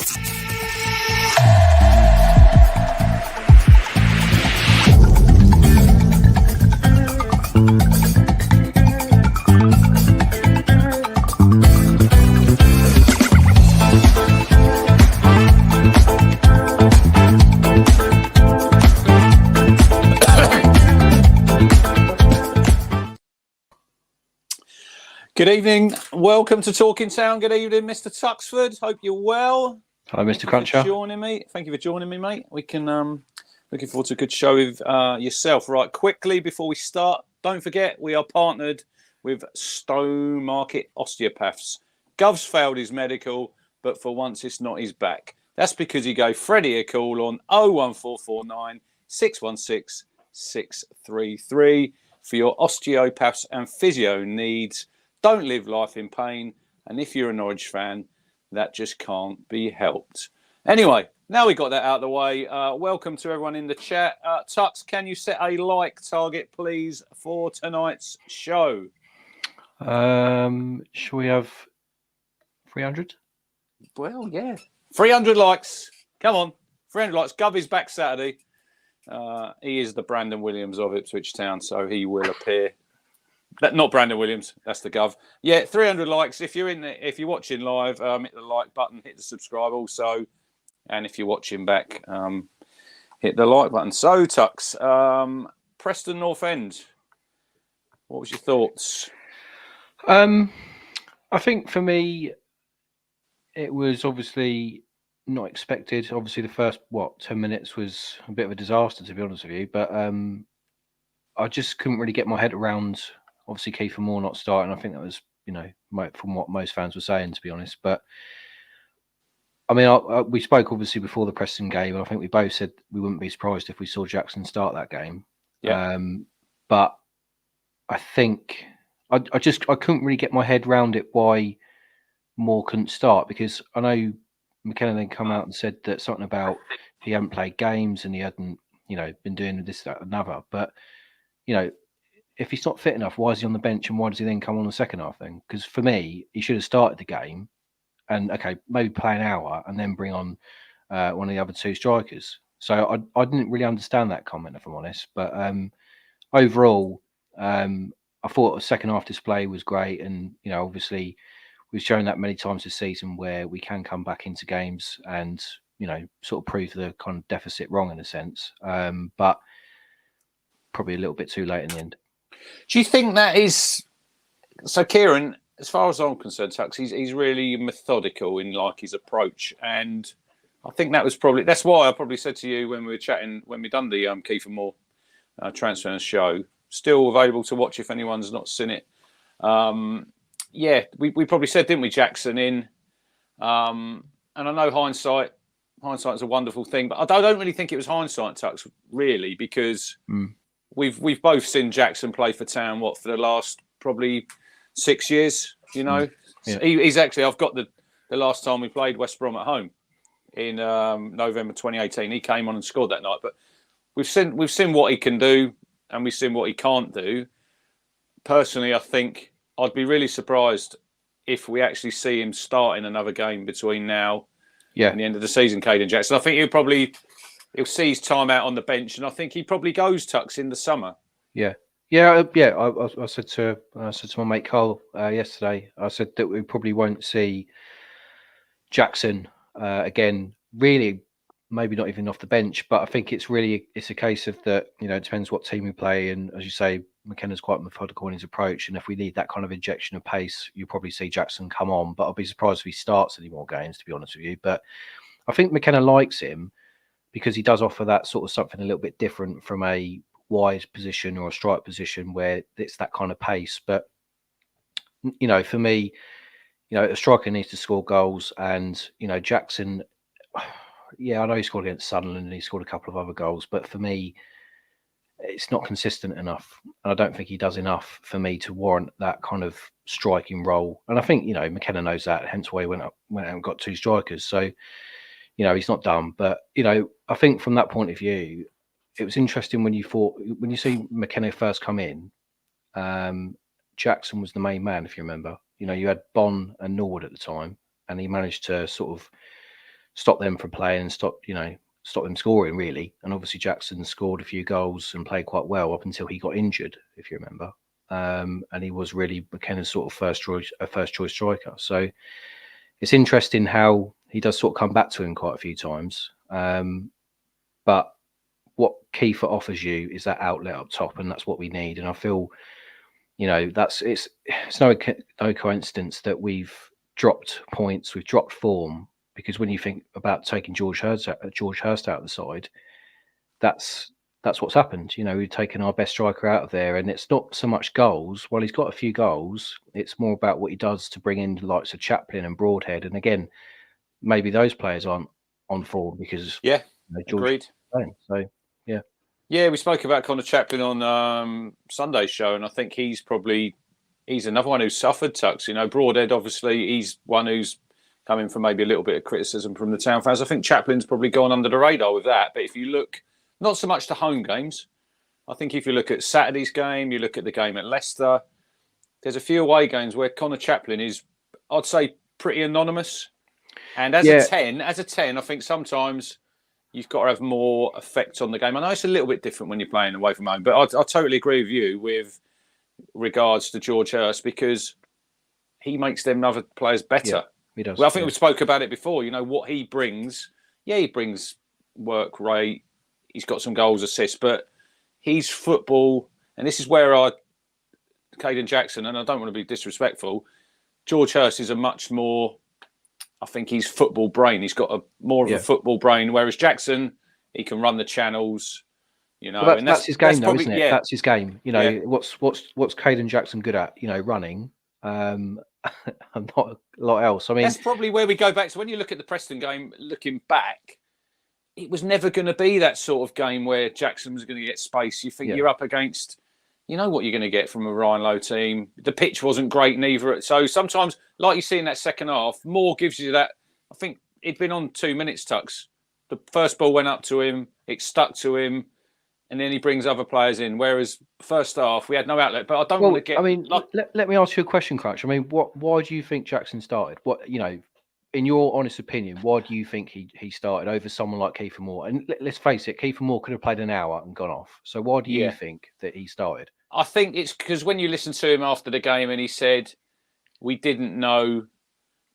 Good evening. Welcome to Talking Town. Good evening, Mr. Tuxford. Hope you're well. Hello, Mr. Cruncher. Joining me. Thank you for joining me, mate. We can looking forward to a good show with yourself. Right, quickly before we start, don't forget we are partnered with Stowmarket Osteopaths. Gov's failed his medical, but for once it's not his back. That's because he gave Freddie a call on 01449 616 633 for your osteopaths and physio needs. Don't live life in pain. And if you're a Norwich fan, that just can't be helped. Anyway, now we got that out of the way. Welcome to everyone in the chat. Tux, can you set a like target, please, for tonight's show? Shall we have 300? Well, yeah. 300 likes. Come on. 300 likes. Gov is back Saturday. He is the Brandon Williams of Ipswich Town, so he will appear. Not Brandon Williams, that's the Gov. Yeah, 300 likes. If you're if you're watching live, hit the like button, hit the subscribe also, and if you're watching back, hit the like button. So, Tux, Preston North End. What was your thoughts? I think for me, it was obviously not expected. Obviously, the first 10 minutes was a bit of a disaster, to be honest with you. But I just couldn't really get my head around. Obviously, Kofi Moore not starting. I think that was, from what most fans were saying, to be honest. But I mean, we spoke obviously before the Preston game, and I think we both said we wouldn't be surprised if we saw Jackson start that game. Yeah. But I think I couldn't really get my head around it why Moore couldn't start, because I know McKenna then come out and said that something about he hadn't played games and he hadn't, been doing this, that, another. But if he's not fit enough, why is he on the bench and why does he then come on the second half then? Because for me, he should have started the game and, maybe play an hour and then bring on one of the other two strikers. So I didn't really understand that comment, if I'm honest. But overall, I thought the second half display was great. And, obviously, we've shown that many times this season where we can come back into games and, sort of prove the kind of deficit wrong in a sense. But probably a little bit too late in the end. Do you think that is so, Kieran? As far as I'm concerned, Tux, he's really methodical in his approach, and I think that's why I probably said to you when we were chatting when we done the Kofi Moore transfer and show. Still available to watch if anyone's not seen it. Yeah, we probably said, didn't we, Jackson in? And I know hindsight's a wonderful thing, but I don't really think it was hindsight, Tux, really, because. We've both seen Jackson play for Town for the last probably 6 years. Yeah. He's actually, I've got the last time we played West Brom at home in November 2018. He came on and scored that night. But we've seen what he can do and we've seen what he can't do. Personally, I think I'd be really surprised if we actually see him starting another game between now and the end of the season, Caden Jackson. I think he'll see his time out on the bench, and I think he probably goes Tux in the summer. Yeah. I said to my mate Carl yesterday. I said that we probably won't see Jackson again. Really, maybe not even off the bench. But I think it's a case of that. It depends what team we play, and as you say, McKenna's quite methodical in his approach. And if we need that kind of injection of pace, you'll probably see Jackson come on. But I'll be surprised if he starts any more games, to be honest with you. But I think McKenna likes him, because he does offer that sort of something a little bit different from a wide position or a strike position where it's that kind of pace. But, for me, a striker needs to score goals. And, Jackson, I know he scored against Sunderland and he scored a couple of other goals. But for me, it's not consistent enough. And I don't think he does enough for me to warrant that kind of striking role. And I think, McKenna knows that, hence why he went out and got two strikers. So, he's not done. But, I think from that point of view, it was interesting when you see McKenna first come in, Jackson was the main man, if you remember. You had Bon and Norwood at the time, and he managed to sort of stop them from playing and stop them scoring really. And obviously Jackson scored a few goals and played quite well up until he got injured, if you remember. And he was really McKenna's sort of first choice striker. So it's interesting how he does sort of come back to him quite a few times. But what Kiefer offers you is that outlet up top, and that's what we need. And I feel, it's no coincidence that we've dropped points, we've dropped form, because when you think about taking George Hurst out of the side, that's what's happened. We've taken our best striker out of there, and it's not so much goals. While he's got a few goals, it's more about what he does to bring in the likes of Chaplin and Broadhead. And again, maybe those players aren't on form because George agreed. So yeah, we spoke about Connor Chaplin on Sunday's show, and I think he's another one who's suffered, Tux. Broadhead, obviously, he's one who's coming from maybe a little bit of criticism from the Town fans. I think Chaplin's probably gone under the radar with that. But if you look, not so much the home games, I think if you look at Saturday's game, you look at the game at Leicester, there's a few away games where Connor Chaplin is, I'd say, pretty anonymous. And as a 10, I think sometimes you've got to have more effect on the game. I know it's a little bit different when you're playing away from home, but I totally agree with you with regards to George Hurst, because he makes them other players better. Yeah, he does. Well, I think we spoke about it before. What he brings. Yeah, he brings work rate. He's got some goals, assists, but he's football. And this is where Caden Jackson, and I don't want to be disrespectful, George Hurst is a much more, I think he's football brain. He's got more of a football brain, whereas Jackson, he can run the channels, Well, that's his game, though, isn't it? Yeah. That's his game. What's Caden Jackson good at? Running. And not a lot else. I mean, that's probably where we go back to when you look at the Preston game. Looking back, it was never going to be that sort of game where Jackson was going to get space. You think you're up against, what you're going to get from a Ryan Lowe team. The pitch wasn't great neither. So sometimes, like you see in that second half, Moore gives you that. I think it'd been on 2 minutes, Tux. The first ball went up to him, it stuck to him, and then he brings other players in. Whereas first half, we had no outlet. But I don't want to get. I mean, let me ask you a question, Crutch. I mean, why do you think Jackson started? In your honest opinion, why do you think he started over someone like Kiefer Moore? And let's face it, Kiefer Moore could have played an hour and gone off. So why do you think that he started? I think it's because when you listen to him after the game and he said, we didn't know.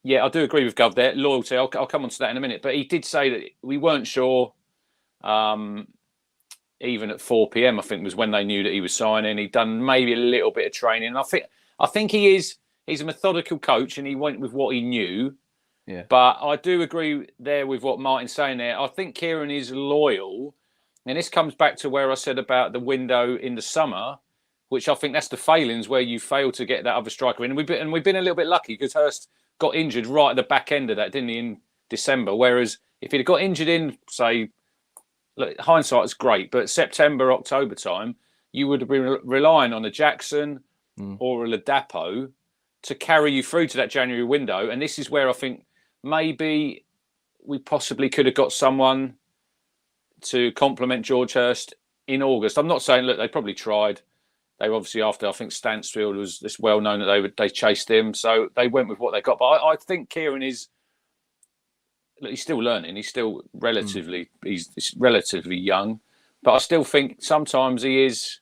Yeah, I do agree with Gov there. Loyalty, I'll come on to that in a minute. But he did say that we weren't sure, even at 4 p.m, I think was when they knew that he was signing. He'd done maybe a little bit of training. I think he's a methodical coach and he went with what he knew. Yeah. But I do agree there with what Martin's saying there. I think Kieran is loyal. And this comes back to where I said about the window in the summer, which I think that's the failings where you fail to get that other striker in. And we've been a little bit lucky because Hurst got injured right at the back end of that, didn't he, in December? Whereas if he'd have got injured in, say, look, hindsight is great, but September, October time, you would have been relying on a Jackson or a Ladapo to carry you through to that January window. And this is where I think maybe we possibly could have got someone to complement George Hurst in August. I'm not saying, look, they probably tried. They were obviously after, I think Stansfield was this well known that they chased him. So they went with what they got. But I think Kieran is, look, he's still learning. He's still relatively young. But I still think sometimes he is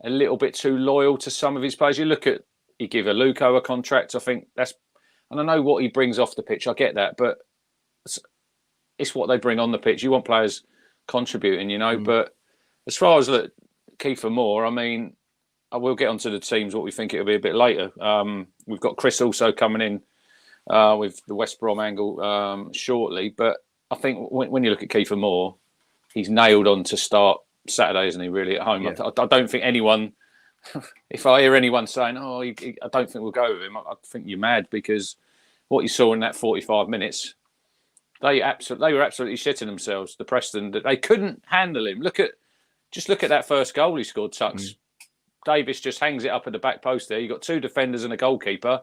a little bit too loyal to some of his players. You look at, he gave Aluko a contract. I think that's, and I know what he brings off the pitch. I get that. But it's what they bring on the pitch. You want players contributing, But as far as Kiefer Moore, I mean, I will get onto the teams, what we think it'll be a bit later. We've got Chris also coming in with the West Brom angle shortly. But I think when you look at Kiefer Moore, he's nailed on to start Saturday, isn't he, really, at home? Yeah. I don't think anyone, if I hear anyone saying, I don't think we'll go with him, I think you're mad, because what you saw in that 45 minutes, they were absolutely shitting themselves, the Preston, that they couldn't handle him. Just look at that first goal he scored, Tux. Davis just hangs it up at the back post there. You've got two defenders and a goalkeeper.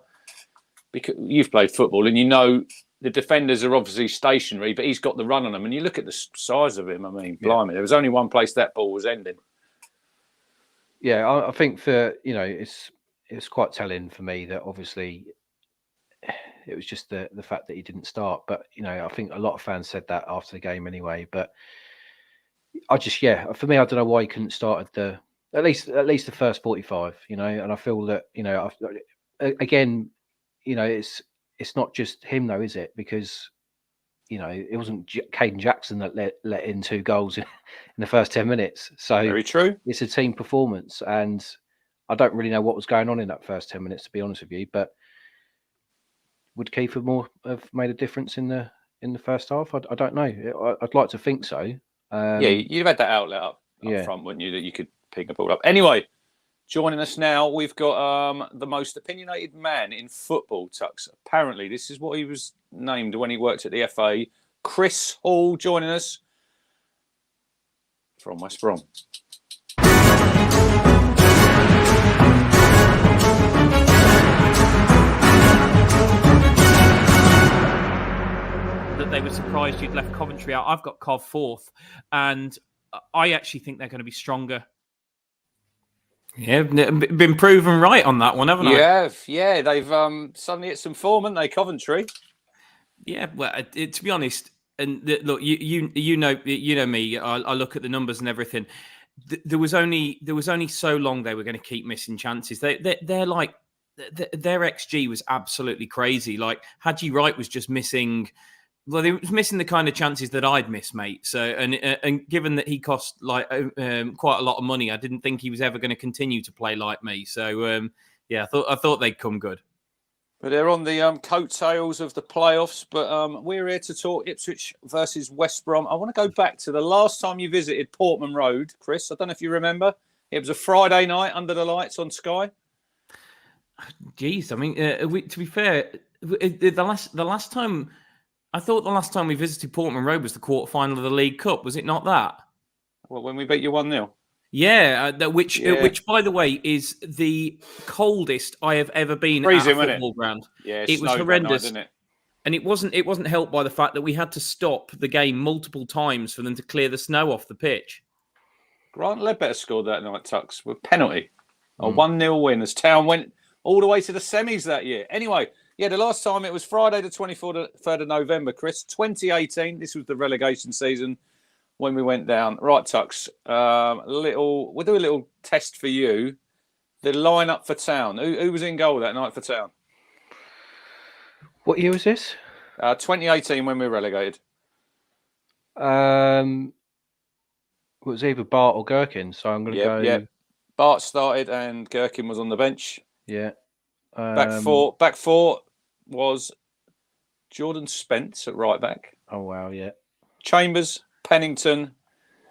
Because you've played football and you know the defenders are obviously stationary, but he's got the run on them. And you look at the size of him, I mean, blimey, there was only one place that ball was ending. Yeah, I think it's quite telling for me that obviously it was just the fact that he didn't start. But I think a lot of fans said that after the game anyway. But I just, for me, I don't know why he couldn't start at least the first 45. And I feel that again, it's not just him though, is it? Because it wasn't Caden Jackson that let in 2 goals in the first 10 minutes. So very true. It's a team performance, and I don't really know what was going on in that first 10 minutes, to be honest with you. But would Kiefer have made a difference in the first half? I don't know. I'd like to think so. You've had that outlet up front, wouldn't you, that you could pick a ball up. Anyway, joining us now, we've got the most opinionated man in football, Tux. Apparently, this is what he was named when he worked at the FA. Chris Hall joining us from West Brom. That they were surprised you'd left Coventry out. I've got Cov 4th, and I actually think they're going to be stronger. Yeah, been proven right on that one, haven't I? Yeah. They've suddenly hit some form, haven't they, Coventry? Yeah, well, to be honest, and look, you know me. I look at the numbers and everything. There was only so long they were going to keep missing chances. They're like their XG was absolutely crazy. Like Haji Wright was just missing. Well, he was missing the kind of chances that I'd miss, mate. So, and given that he cost quite a lot of money, I didn't think he was ever going to continue to play like me. So, I thought they'd come good. But they're on the coattails of the playoffs. But we're here to talk Ipswich versus West Brom. I want to go back to the last time you visited Portman Road, Chris. I don't know if you remember. It was a Friday night under the lights on Sky. Jeez, I mean, to be fair, the last time. I thought the last time we visited Portman Road was the quarter-final of the League Cup. Was it not that? Well, when we beat you 1-0. Yeah, which, by the way, is the coldest I have ever been freezing, at a football ground. Yeah, it was horrendous, night, didn't it? And it wasn't helped by the fact that we had to stop the game multiple times for them to clear the snow off the pitch. Grant Ledbetter scored that night, Tux, with penalty. A 1-0 win as Town went all the way to the semis that year. Anyway. Yeah, the last time it was Friday the 23rd of November, Chris, 2018. This was the relegation season when we went down. Right, Tux, we'll do a little test for you. The lineup for Town. Who was in goal that night for Town? What year was this? 2018 when we were relegated. It was either Bart or Gherkin, so I'm going to go... Yeah. Bart started and Gherkin was on the bench. Yeah. Back four was Jordan Spence at right back. Oh, wow, yeah. Chambers, Pennington,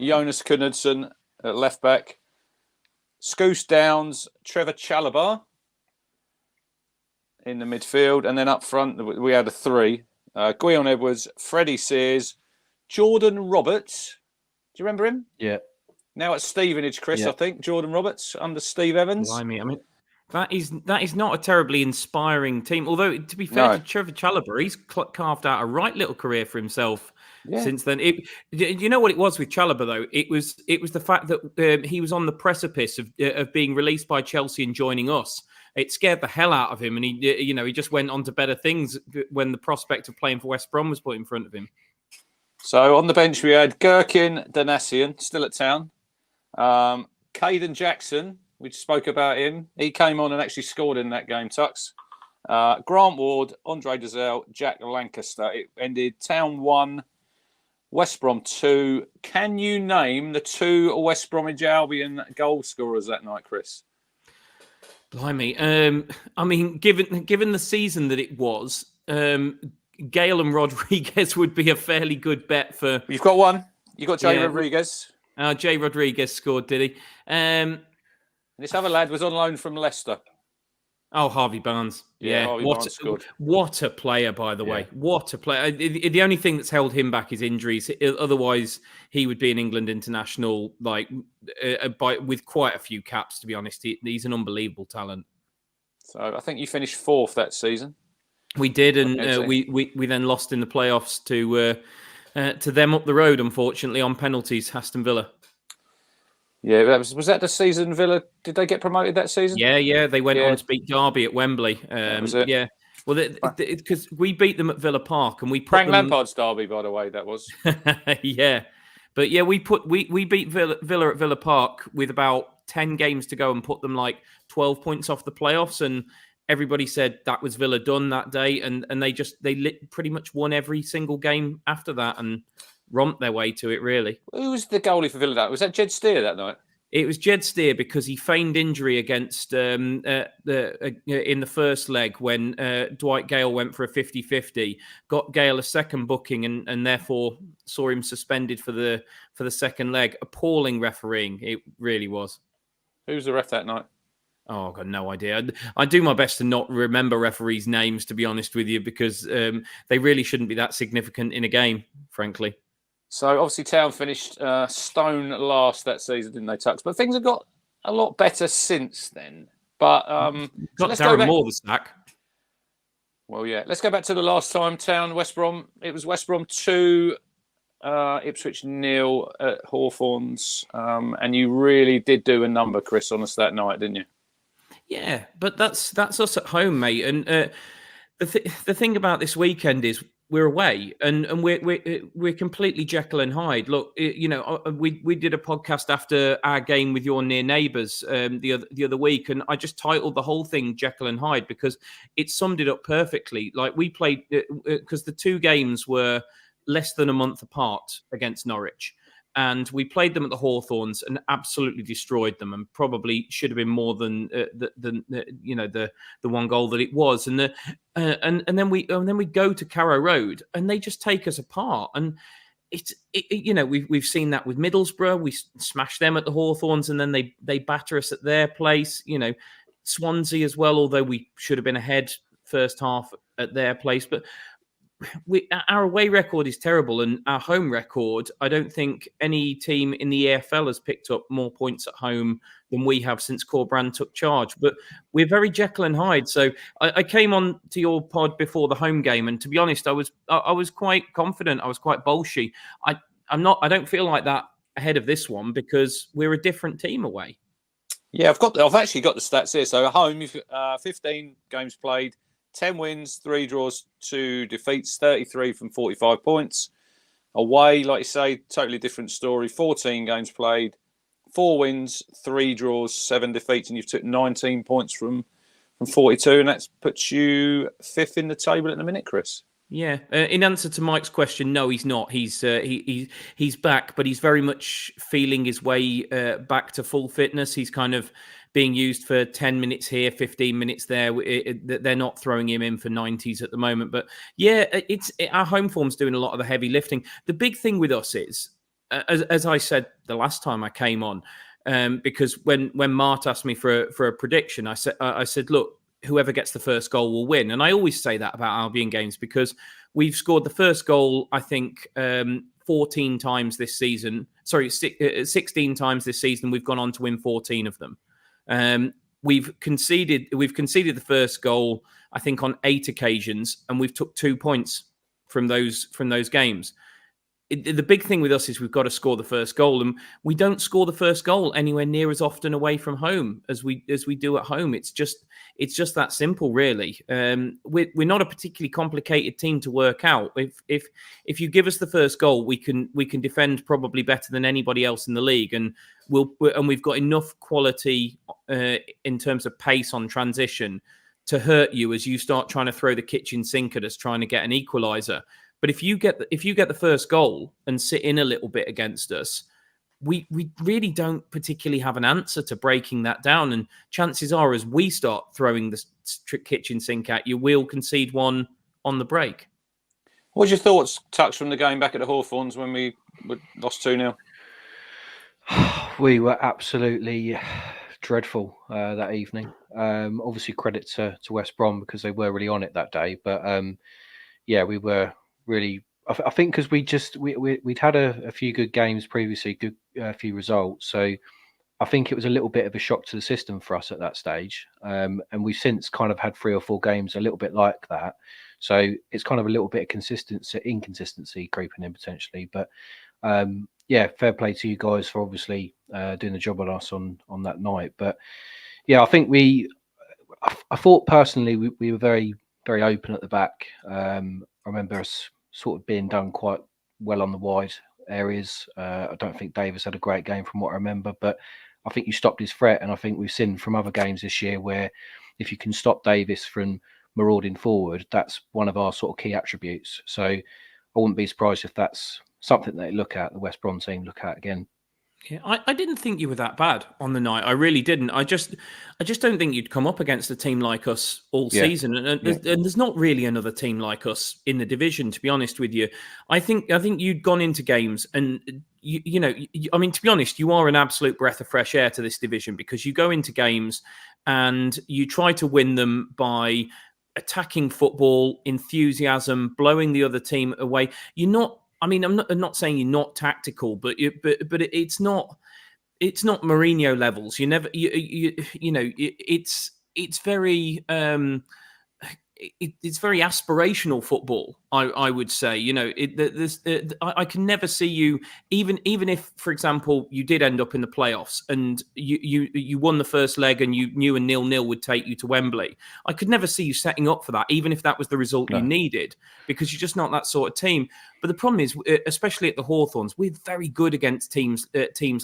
Jonas Knudsen at left back. Scoose Downs, Trevor Chalabar in the midfield. And then up front, we had a 3. Guion Edwards, Freddie Sears, Jordan Roberts. Do you remember him? Yeah. Now at Stevenage, Chris, I think. Jordan Roberts under Steve Evans. I mean, that is not a terribly inspiring team. Although, to be fair to Trevor Chalabar, he's carved out a right little career for himself since then. You know what it was with Chalabar, though? It was the fact that he was on the precipice of being released by Chelsea and joining us. It scared the hell out of him, and he just went on to better things when the prospect of playing for West Brom was put in front of him. So on the bench we had Gherkin Danassian, still at Town. Caden Jackson. We spoke about him. He came on and actually scored in that game, Tux. Grant Ward, Andre Dazelle, Jack Lancaster. It ended Town 1, West Brom 2. Can you name the 2 West Bromwich Albion goal scorers that night, Chris? Blimey. I mean, given the season that it was, Gale and Rodriguez would be a fairly good bet for... You've got one. You've got Jay Rodriguez. Jay Rodriguez scored, did he? This other lad was on loan from Leicester. Oh, Harvey Barnes. Yeah, Barnes scored. What a player, by the way. What a player. The only thing that's held him back is injuries. Otherwise, he would be an England international with quite a few caps, to be honest. He's an unbelievable talent. So I think you finished 4th that season. We did, and we then lost in the playoffs to them up the road, unfortunately, on penalties, Aston Villa. Yeah, was that the season Villa? Did they get promoted that season? Yeah. They went on to beat Derby at Wembley. Was it? Yeah, Well, because we beat them at Villa Park and we put Frank them... Lampard's derby, by the way, that was. Yeah. But yeah, we beat Villa at Villa Park with about 10 games to go and put them like 12 points off the playoffs. And everybody said that was Villa done that day. And they pretty much won every single game after that and romped their way to it, really. Who was the goalie for Villa? Was that Jed Steer that night? It was Jed Steer because he feigned injury against in the first leg when Dwight Gale went for a 50-50, got Gale a second booking and therefore saw him suspended for the second leg. Appalling refereeing, it really was. Who was the ref that night? Oh, I've got no idea. I do my best to not remember referees' names, to be honest with you, because they really shouldn't be that significant in a game, frankly. So obviously Town finished stone last that season, didn't they, Tux? But things have got a lot better since then. But got Darren Moore the sack. Well, yeah. Let's go back to the last time Town West Brom. It was West Brom 2, Ipswich 0 at Hawthorns, and you really did do a number, Chris, on us that night, didn't you? Yeah, but that's us at home, mate. And the thing about this weekend is we're away, and we're completely Jekyll and Hyde. Look, we did a podcast after our game with your near neighbours the other week, and I just titled the whole thing Jekyll and Hyde because it summed it up perfectly. Like we played because the two games were less than a month apart against Norwich. And we played them at the Hawthorns and absolutely destroyed them, and probably should have been more than the one goal that it was. And then we go to Carrow Road and they just take us apart. And we've seen that with Middlesbrough. We smash them at the Hawthorns, and then they batter us at their place. Swansea as well, although we should have been ahead first half at their place, but. Our away record is terrible, and our home record, I don't think any team in the EFL has picked up more points at home than we have since Corbrand took charge. But we're very Jekyll and Hyde. So I came on to your pod before the home game, and to be honest, I was quite confident. I was quite bolshy. I don't feel like that ahead of this one because we're a different team away. Yeah, I've actually got the stats here. So at home, 15 games played. 10 wins, 3 draws, 2 defeats, 33 from 45 points. Away, like you say, totally different story. 14 games played, 4 wins, 3 draws, 7 defeats, and you've took 19 points from 42, and that puts you 5th in the table at the minute, Chris. Yeah. In answer to Mike's question, no, he's not. He's back, but he's very much feeling his way back to full fitness. He's kind of being used for 10 minutes here, 15 minutes there. They're not throwing him in for 90s at the moment. But yeah, our home form's doing a lot of the heavy lifting. The big thing with us is, as I said the last time I came on, because when Mart asked me for a prediction, I said, look, whoever gets the first goal will win. And I always say that about Albion games because we've scored the first goal, I think, 14 times this season. Sorry, 16 times this season. We've gone on to win 14 of them. We've conceded the first goal, I think, on 8 occasions, and we've took 2 points from those games. The big thing with us is we've got to score the first goal, and we don't score the first goal anywhere near as often away from home as we do at home. It's just that simple, really. We're not a particularly complicated team to work out. If you give us the first goal, we can defend probably better than anybody else in the league, and we've got enough quality in terms of pace on transition to hurt you as you start trying to throw the kitchen sink at us, trying to get an equaliser. But if you get the first goal and sit in a little bit against us, we really don't particularly have an answer to breaking that down. And chances are, as we start throwing the kitchen sink at you, we'll concede one on the break. What's your thoughts, Tux, from the game back at the Hawthorns when we lost 2-0? We were absolutely dreadful that evening. Obviously, credit to West Brom because they were really on it that day. But yeah, we were really. I think because we'd had a few good games previously, a few results. So I think it was a little bit of a shock to the system for us at that stage. And we've since kind of had 3 or 4 games a little bit like that. So it's kind of a little bit of inconsistency creeping in potentially. But yeah, fair play to you guys for obviously doing the job on us on that night. But yeah, I think I thought personally we were very very open at the back. I remember us sort of being done quite well on the wide areas. I don't think Davis had a great game from what I remember, but I think you stopped his threat. And I think we've seen from other games this year where if you can stop Davis from marauding forward, that's one of our sort of key attributes. So I wouldn't be surprised if that's something they look at, the West Brom team look at again. Yeah, I didn't think you were that bad on the night. I really didn't. I just don't think you'd come up against a team like us all season, and there's not really another team like us in the division. To be honest with you, I think you'd gone into games, and I mean, to be honest, you are an absolute breath of fresh air to this division because you go into games and you try to win them by attacking football, enthusiasm, blowing the other team away. You're not. I mean, I'm not saying you're not tactical, but it's not Mourinho levels. You never, it's very it's very aspirational football. I would say, I can never see you even if, for example, you did end up in the playoffs and you won the first leg and you knew a 0-0 would take you to Wembley. I could never see you setting up for that, even if that was the result you needed, because you're just not that sort of team. But the problem is, especially at the Hawthorns, we're very good against teams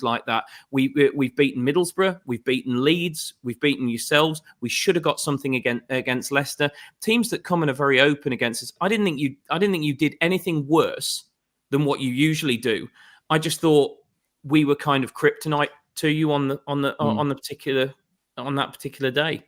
like that. We've beaten Middlesbrough, we've beaten Leeds, we've beaten yourselves. We should have got something against Leicester. Teams that come and are very open against us. I didn't think you did anything worse than what you usually do. I just thought we were kind of kryptonite to you on that particular day.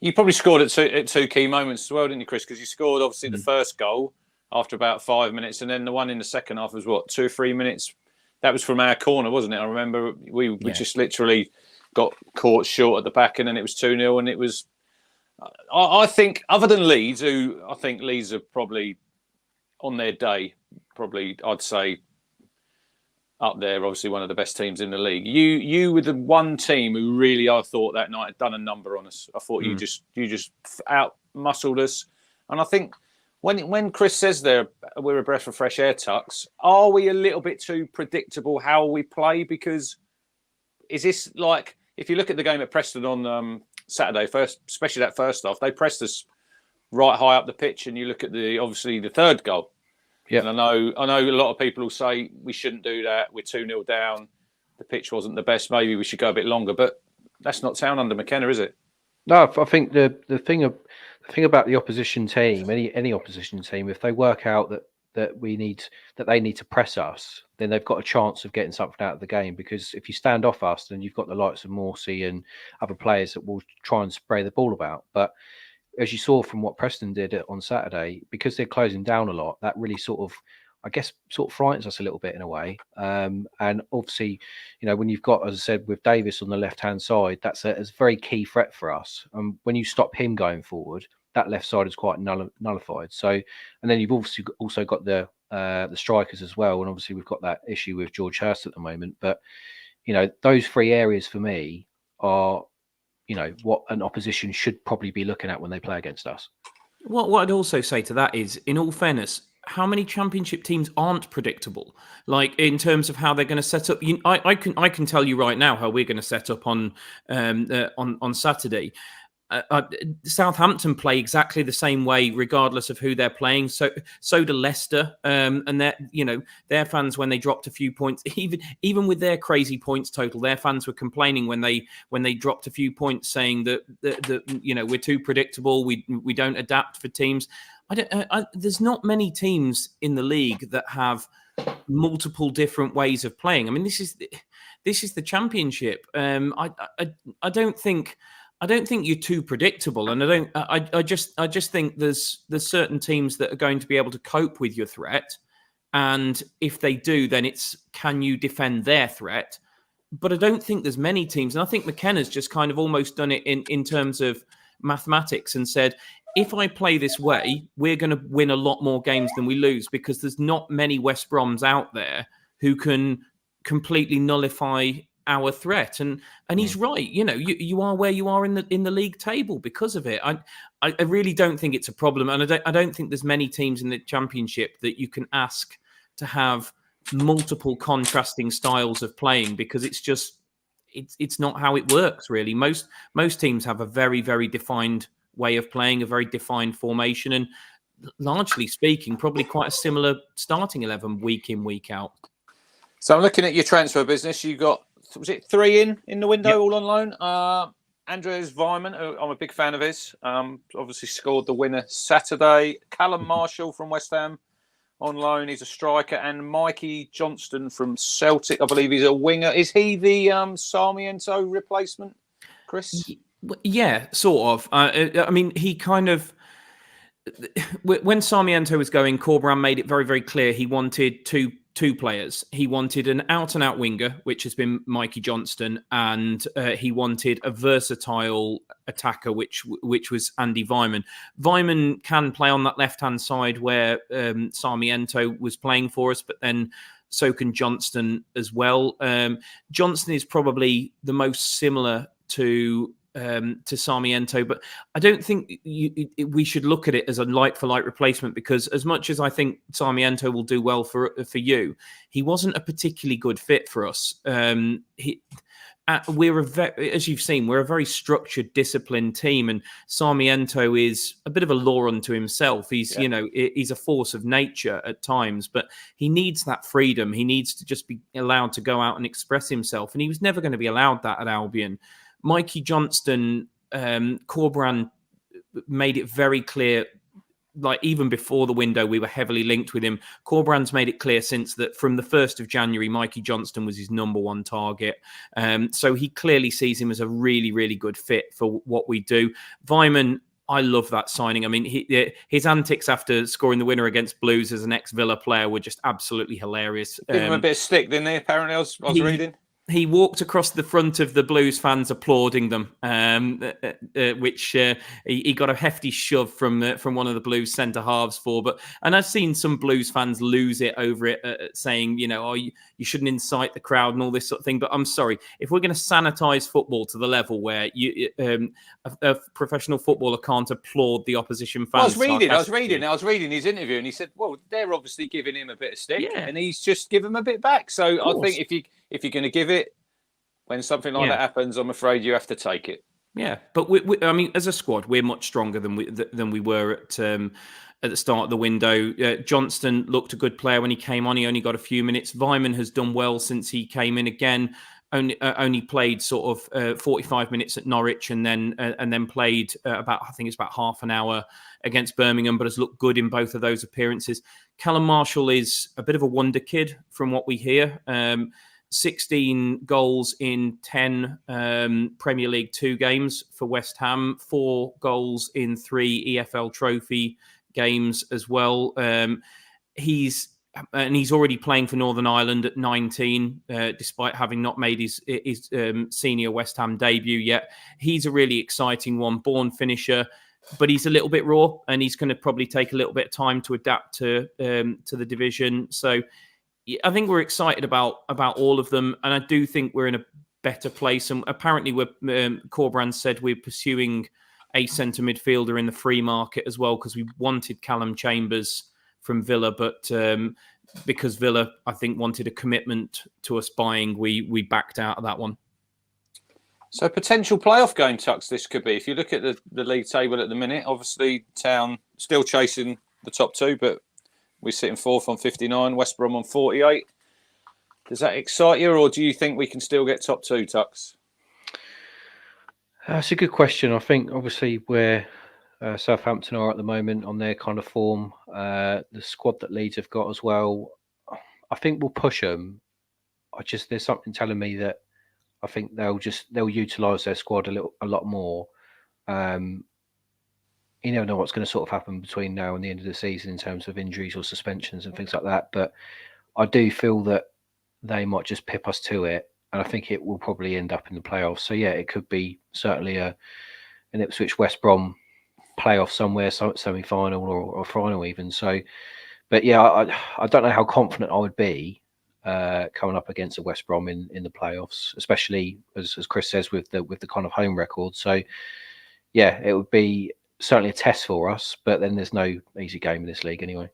You probably scored at two key moments as well, didn't you, Chris? Because you scored obviously the first goal after about 5 minutes, and then the one in the second half was 2 or 3 minutes. That was from our corner, wasn't it? I remember we just literally got caught short at the back, and then it was 2-0, and it was. I think, other than Leeds, who I think Leeds are probably on their day, probably I'd say up there, obviously one of the best teams in the league. You were the one team who really, I thought that night had done a number on us. I thought you just out muscled us, and I think when Chris says there we're a breath of fresh air, Tux, are we a little bit too predictable how we play? Because is this like, if you look at the game at Preston on Saturday, especially that first half, they pressed us right high up the pitch, and you look at obviously the third goal. Yeah, and I know a lot of people will say we shouldn't do that. We're 2-0 down. The pitch wasn't the best. Maybe we should go a bit longer. But that's not sound under McKenna, is it? No, I think the thing about the opposition team, any opposition team, if they work out that they need to press us, then they've got a chance of getting something out of the game. Because if you stand off us, then you've got the likes of Morsey and other players that will try and spray the ball about. But as you saw from what Preston did on Saturday, because they're closing down a lot, that really sort of frightens us a little bit in a way. And obviously, when you've got, as I said, with Davis on the left-hand side, that's a very key threat for us. When you stop him going forward, that left side is quite nullified. So, and then you've also got the strikers as well. And obviously we've got that issue with George Hurst at the moment. But, those three areas for me are, what an opposition should probably be looking at when they play against us. What I'd also say to that is, in all fairness, how many championship teams aren't predictable? Like in terms of how they're going to set up. I can tell you right now how we're going to set up on Saturday. Southampton play exactly the same way, regardless of who they're playing. So do Leicester, and their fans, when they dropped a few points, even with their crazy points total, their fans were complaining when they dropped a few points, saying that we're too predictable. We don't adapt for teams. There's not many teams in the league that have multiple different ways of playing. I mean, this is the Championship. I don't think you're too predictable, and I just think there's certain teams that are going to be able to cope with your threat, and if they do, then it's, can you defend their threat? But I don't think there's many teams, and I think McKenna's just kind of almost done it in terms of mathematics and said, if I play this way, we're going to win a lot more games than we lose, because there's not many West Broms out there who can completely nullify our threat, and he's right. You are where you are in the league table because of it. I really don't think it's a problem, and I don't think there's many teams in the Championship that you can ask to have multiple contrasting styles of playing, because it's not how it works really. Most teams have a very, very defined way of playing, a very defined formation, and largely speaking, probably quite a similar starting 11 week in, week out. So I'm looking at your transfer business. You got, was it 3 in the window, Yep. all on loan? Andreas Weimann, I'm a big fan of his. Obviously scored the winner Saturday. Callum Marshall from West Ham on loan. He's a striker. And Mikey Johnston from Celtic, I believe he's a winger. Is he the Sarmiento replacement, Chris? Yeah, sort of. I mean, he kind of... When Sarmiento was going, Corberan made it very, very clear he wanted two players. He wanted an out-and-out winger, which has been Mikey Johnston, and he wanted a versatile attacker, which was Andy Weimann. Weimann can play on that left-hand side where Sarmiento was playing for us, but then so can Johnston as well. Johnston is probably the most similar to Sarmiento, but I don't think we should look at it as a like-for-like replacement, because as much as I think Sarmiento will do well for you, he wasn't a particularly good fit for us. As you've seen, we're a very structured, disciplined team, and Sarmiento is a bit of a law unto himself. He's, he's a force of nature at times, but he needs that freedom. He needs to just be allowed to go out and express himself, and he was never going to be allowed that at Albion. Mikey Johnston, Corberan made it very clear, like even before the window, we were heavily linked with him. Corberan's made it clear since that from the 1st of January, Mikey Johnston was his #1 target. So he clearly sees him as a really, really good fit for what we do. Weimann, I love that signing. I mean, his antics after scoring the winner against Blues as an ex-Villa player were just absolutely hilarious. Give him a bit of stick, didn't they? Apparently, I was reading. He walked across the front of the Blues fans applauding them, which he got a hefty shove from one of the Blues centre halves for. And I've seen some Blues fans lose it over it, saying, you shouldn't incite the crowd and all this sort of thing. But I'm sorry, if we're going to sanitise football to the level where a professional footballer can't applaud the opposition fans, I was reading his interview, and he said, "Well, they're obviously giving him a bit of stick, and he's just giving him a bit back." So I think if you're going to give it, when something like that happens, I'm afraid you have to take it. Yeah, but I mean, as a squad, we're much stronger than we were at the start of the window. Johnston looked a good player when he came on. He only got a few minutes. Weimann has done well since he came in again. Only played sort of 45 minutes at Norwich, and then played about half an hour against Birmingham, but has looked good in both of those appearances. Callum Marshall is a bit of a wonder kid from what we hear. 16 goals in 10 Premier League 2 games for West Ham, 4 goals in 3 EFL Trophy games as well. He's already playing for Northern Ireland at 19, despite having not made his senior West Ham debut yet. He's a really exciting one, born finisher, but he's a little bit raw, and he's going to probably take a little bit of time to adapt to the division. So I think we're excited about all of them, and I do think we're in a better place. And apparently, Corberan said we're pursuing a centre midfielder in the free market as well, because we wanted Callum Chambers from Villa, but because Villa, I think, wanted a commitment to us buying, we backed out of that one. So potential playoff game, Tux, this could be. If you look at the league table at the minute, obviously Town still chasing the top 2, but we're sitting 4th on 59, West Brom on 48. Does that excite you, or do you think we can still get top 2, Tux? That's a good question. I think obviously where Southampton are at the moment on their kind of form, the squad that Leeds have got as well, I think we'll push them. There's something telling me that I think they'll utilise their squad a lot more. You never know what's going to sort of happen between now and the end of the season in terms of injuries or suspensions and things like that. But I do feel that they might just pip us to it, and I think it will probably end up in the playoffs. So yeah, it could be certainly an Ipswich West Brom playoff somewhere, semi-final or final even. So, but yeah, I don't know how confident I would be coming up against a West Brom in the playoffs, especially as Chris says with the kind of home record. So yeah, it would be certainly a test for us, but then there's no easy game in this league anyway.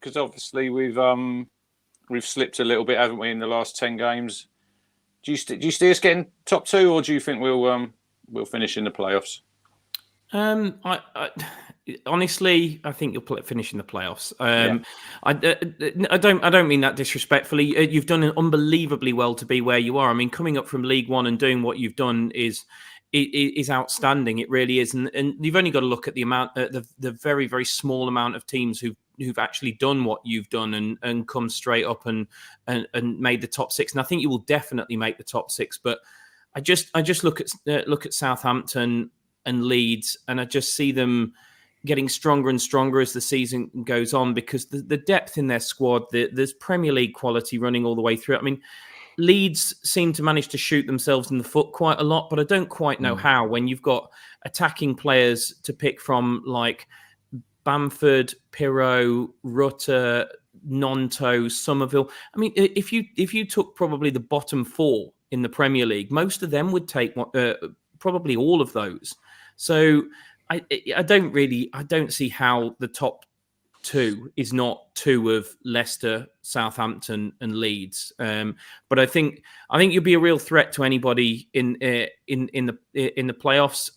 Because obviously we've slipped a little bit, haven't we, in the last 10 games? Do you see us getting top 2, or do you think we'll we'll finish in the playoffs? Honestly, I think you'll finish in the playoffs. Yeah. I don't mean that disrespectfully. You've done unbelievably well to be where you are. I mean, coming up from League One and doing what you've done is outstanding. It really is, and you've only got to look at the amount, the very, very small amount of teams who've actually done what you've done and come straight up and made the top six. And I think you will definitely make the top six. But I just look at Southampton and Leeds, and I just see them getting stronger and stronger as the season goes on, because the depth in their squad, there's Premier League quality running all the way through. I mean, Leeds seem to manage to shoot themselves in the foot quite a lot, but I don't quite know how, when you've got attacking players to pick from like Bamford, Pirro, Rutter, Nonto, Somerville. I mean, if you took probably the bottom four in the Premier League, most of them would take probably all of those. So I don't see how the top two is not two of Leicester, Southampton, and Leeds. But I think you'll be a real threat to anybody in the playoffs.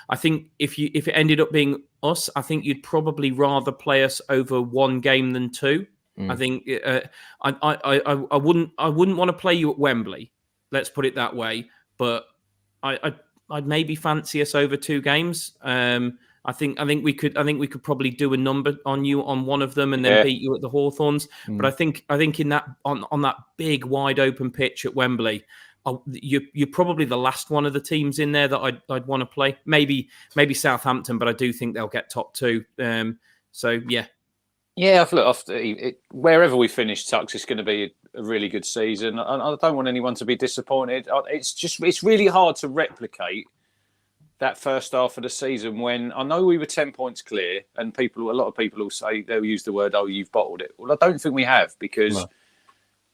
I think if it ended up being us, I think you'd probably rather play us over one game than two. I think I wouldn't want to play you at Wembley. Let's put it that way. But I'd maybe fancy us over two games. I think we could probably do a number on you on one of them and then beat you at the Hawthorns. But I think in that on that big wide open pitch at Wembley, you're probably the last one of the teams in there that I'd want to play. Maybe Southampton, but I do think they'll get top two. So yeah. Yeah, wherever we finish, Tux, it's going to be a really good season. I don't want anyone to be disappointed. It's really hard to replicate that first half of the season when I know we were 10 points clear, and a lot of people will say, they'll use the word, "Oh, you've bottled it." Well, I don't think we have, because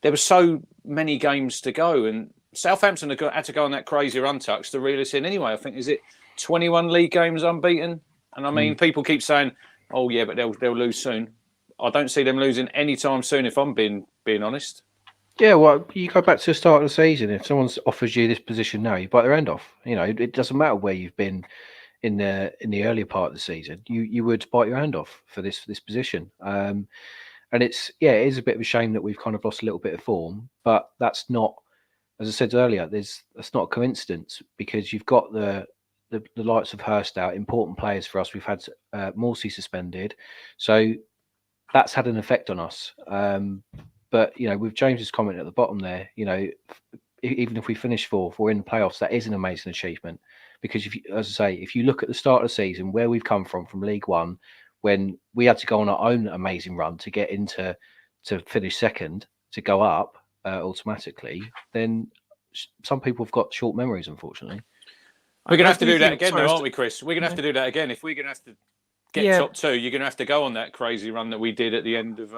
there were so many games to go, and Southampton had to go on that crazy run, Tux, to reel us in anyway. I think, is it 21 league games unbeaten? And I mean, people keep saying, "Oh yeah, but they'll lose soon." I don't see them losing anytime soon, if I'm being honest. Yeah, well, you go back to the start of the season. If someone offers you this position now, you bite their end off. You know, it doesn't matter where you've been in the earlier part of the season. You would bite your hand off for this position. And it is a bit of a shame that we've kind of lost a little bit of form. But that's not, as I said earlier, that's not a coincidence, because you've got the likes of Hurst out, important players for us. We've had Morsey suspended, so that's had an effect on us. But, you know, with James's comment at the bottom there, you know, even if we finish fourth, we're in the playoffs, that is an amazing achievement. Because, if you look at the start of the season, where we've come from League One, when we had to go on our own amazing run to get to finish second, to go up automatically, then some people have got short memories, unfortunately. We're going to have to do that again, though, aren't we, Chris? We're going to have to do that again. If we're going to have to get top two, you're going to have to go on that crazy run that we did at the end of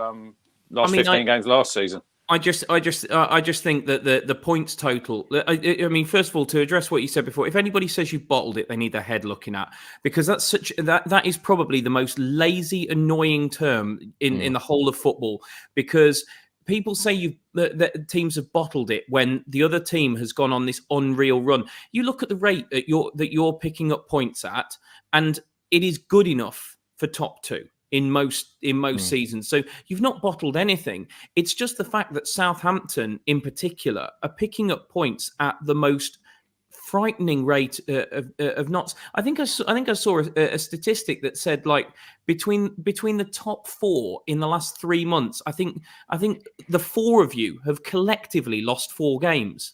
last 15 games last season. I just think that the points total. I mean, first of all, to address what you said before, if anybody says you've bottled it, they need their head looking at, because that is probably the most lazy, annoying term in the whole of football. Because people say that teams have bottled it when the other team has gone on this unreal run. You look at the rate that you're picking up points at, and it is good enough for top two in most seasons. So you've not bottled anything. It's just the fact that Southampton in particular are picking up points at the most frightening rate of knots. I think I saw a statistic that said, like, between the top four in the last 3 months, I think the four of you have collectively lost 4 games.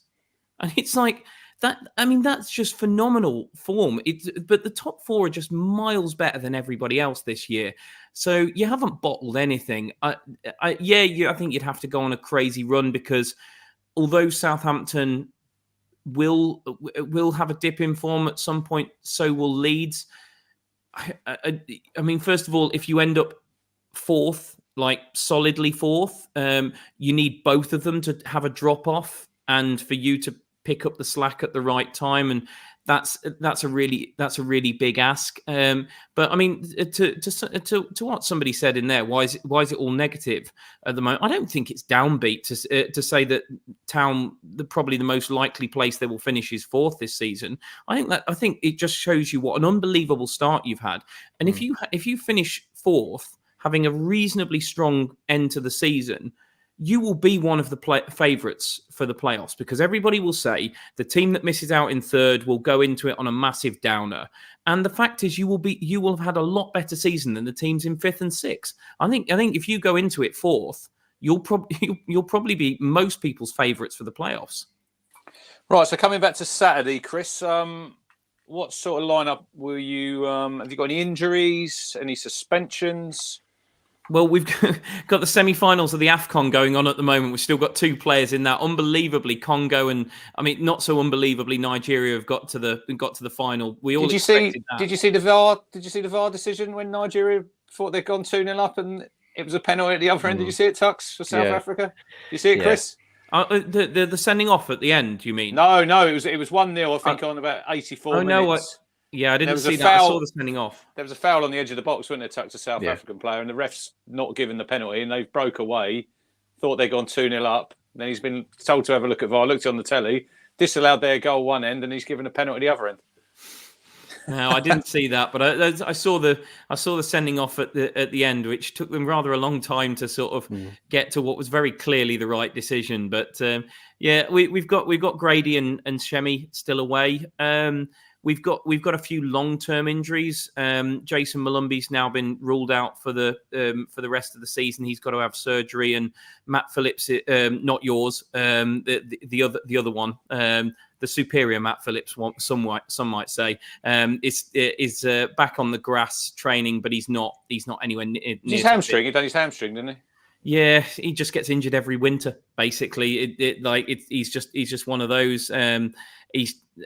And it's like that. I mean, that's just phenomenal form. But the top four are just miles better than everybody else this year. So you haven't bottled anything. I think you'd have to go on a crazy run, because although Southampton will have a dip in form at some point, so will Leeds. I mean, first of all, if you end up fourth, like solidly fourth, you need both of them to have a drop off and for you to pick up the slack at the right time. And that's a really big ask. But I mean, to what somebody said in there, why is it all negative at the moment? I don't think it's downbeat to say that Town, probably the most likely place they will finish is fourth this season. I think it just shows you what an unbelievable start you've had. And if you finish fourth, having a reasonably strong end to the season, you will be one of the favourites for the playoffs, because everybody will say the team that misses out in third will go into it on a massive downer. And the fact is, you will have had a lot better season than the teams in fifth and sixth. I think if you go into it fourth, you'll probably be most people's favourites for the playoffs. Right. So coming back to Saturday, Chris, what sort of lineup will you? Have you got any injuries? Any suspensions? Well, we've got the semi-finals of the AFCON going on at the moment. We've still got two players in that. Unbelievably, Congo and not so unbelievably, Nigeria have got to the final. Did you see the VAR? Did you see the VAR decision when Nigeria thought they'd gone 2-0 up and it was a penalty at the other end? Did you see it, Tux, for South Africa? Did you see it, Chris? The sending off at the end, you mean? No, it was 1-0. I think on about 84 minutes. Yeah, I didn't see that. I saw the sending off. There was a foul on the edge of the box, wasn't there, Tucked a South African player, and the ref's not given the penalty, and they've broke away, thought they'd gone 2-0 up. Then he's been told to have a look at VAR, looked on the telly, disallowed their goal one end, and he's given a penalty the other end. No, I didn't see that, but I saw the sending off at the end, which took them rather a long time to sort of get to what was very clearly the right decision. But we've got Grady and Shemi still away. We've got a few long-term injuries. Jason Malumbi's now been ruled out for the rest of the season. He's got to have surgery, and Matt Phillips, not yours, the other one, the superior Matt Phillips, some might say, is back on the grass training, but he's not anywhere near. His hamstring. He done his hamstring, didn't he? Yeah, he just gets injured every winter. Basically, he's just one of those.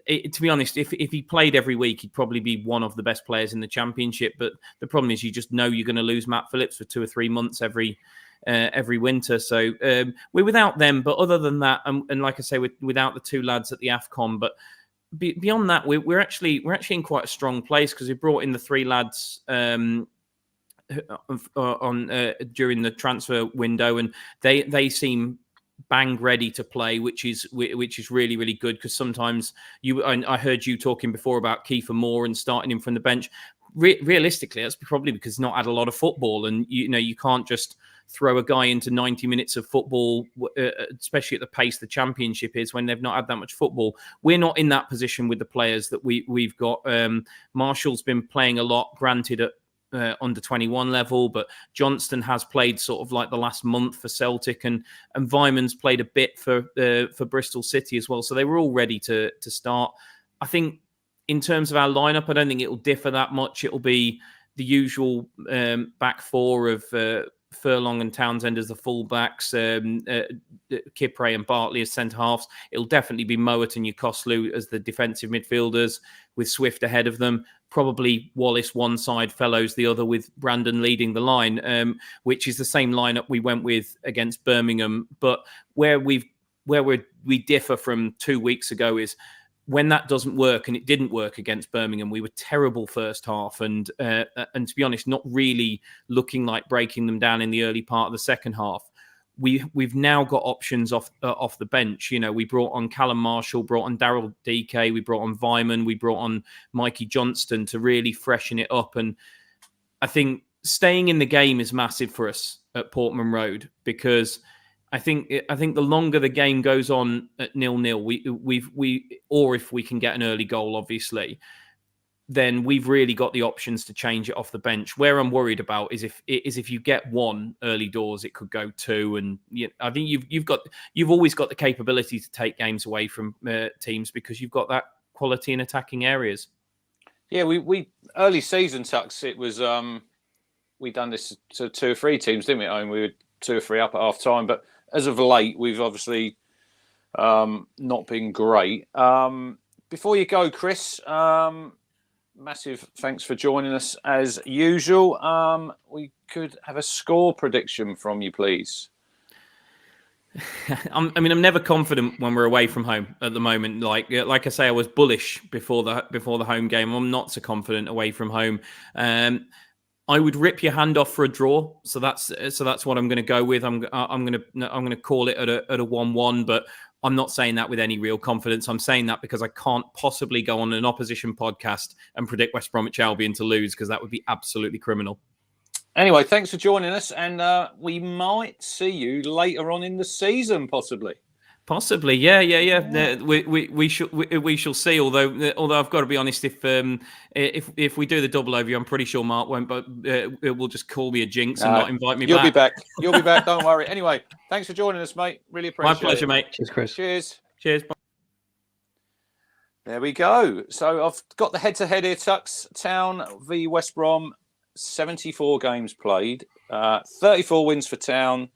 To be honest, if he played every week, he'd probably be one of the best players in the championship. But the problem is, you just know you're going to lose Matt Phillips for 2 or 3 months every winter. So we're without them. But other than that, and like I say, we're without the two lads at the AFCON. But beyond that, we're actually in quite a strong place, because we brought in the 3 lads during the transfer window, and they seem bang ready to play, which is really, really good, because sometimes I heard you talking before about Kiefer Moore and starting him from the bench. Realistically, that's probably because he's not had a lot of football, and you can't just throw a guy into 90 minutes of football, especially at the pace the championship is, when they've not had that much football. We're not in that position with the players that we've got. Marshall's been playing a lot, granted at under 21 level, but Johnston has played sort of like the last month for Celtic, and Vyman's played a bit for Bristol City as well. So they were all ready to start. I think in terms of our lineup, I don't think it'll differ that much. It'll be the usual back four of Furlong and Townsend as the fullbacks, Kipre and Bartley as centre halves. It'll definitely be Mowat and Yukoslu as the defensive midfielders, with Swift ahead of them. Probably Wallace one side, Fellows the other, with Brandon leading the line, which is the same lineup we went with against Birmingham. But where we differ from 2 weeks ago is when that doesn't work, and it didn't work against Birmingham. We were terrible first half, and to be honest, not really looking like breaking them down in the early part of the second half. We've now got options off the bench. We brought on Callum Marshall, brought on Daryl DK, we brought on Vyman, we brought on Mikey Johnston to really freshen it up. And I think staying in the game is massive for us at Portman Road, because I think the longer the game goes on at 0-0, or if we can get an early goal, obviously, then we've really got the options to change it off the bench. Where I'm worried about is if you get one early doors, it could go 2, and I think you've always got the capability to take games away from teams, because you've got that quality in attacking areas. Yeah, we early season, Tux, it was we done this to 2 or 3 teams, didn't we? I mean, we were 2 or 3 up at half time, but as of late, we've obviously not been great. Before you go, Chris, massive thanks for joining us as usual. We could have a score prediction from you, please. I'm never confident when we're away from home at the moment. Like I say, I was bullish before the home game. I'm not so confident away from home. I would rip your hand off for a draw. So that's what I'm going to go with. I'm going to call it at a 1-1, but I'm not saying that with any real confidence. I'm saying that because I can't possibly go on an opposition podcast and predict West Bromwich Albion to lose, because that would be absolutely criminal. Anyway, thanks for joining us, and we might see you later on in the season, possibly. Possibly, yeah. We shall see. Although I've got to be honest, if we do the double overview, I'm pretty sure Mark won't, but it will just call me a jinx and not invite me back. You'll be back. You'll be back. Don't worry. Anyway, thanks for joining us, mate. Really appreciate it. My pleasure, mate. Cheers, Chris. Cheers. Bye. There we go. So I've got the head-to-head here, Tux. Town v West Brom. 74 games played, 34 wins for Town,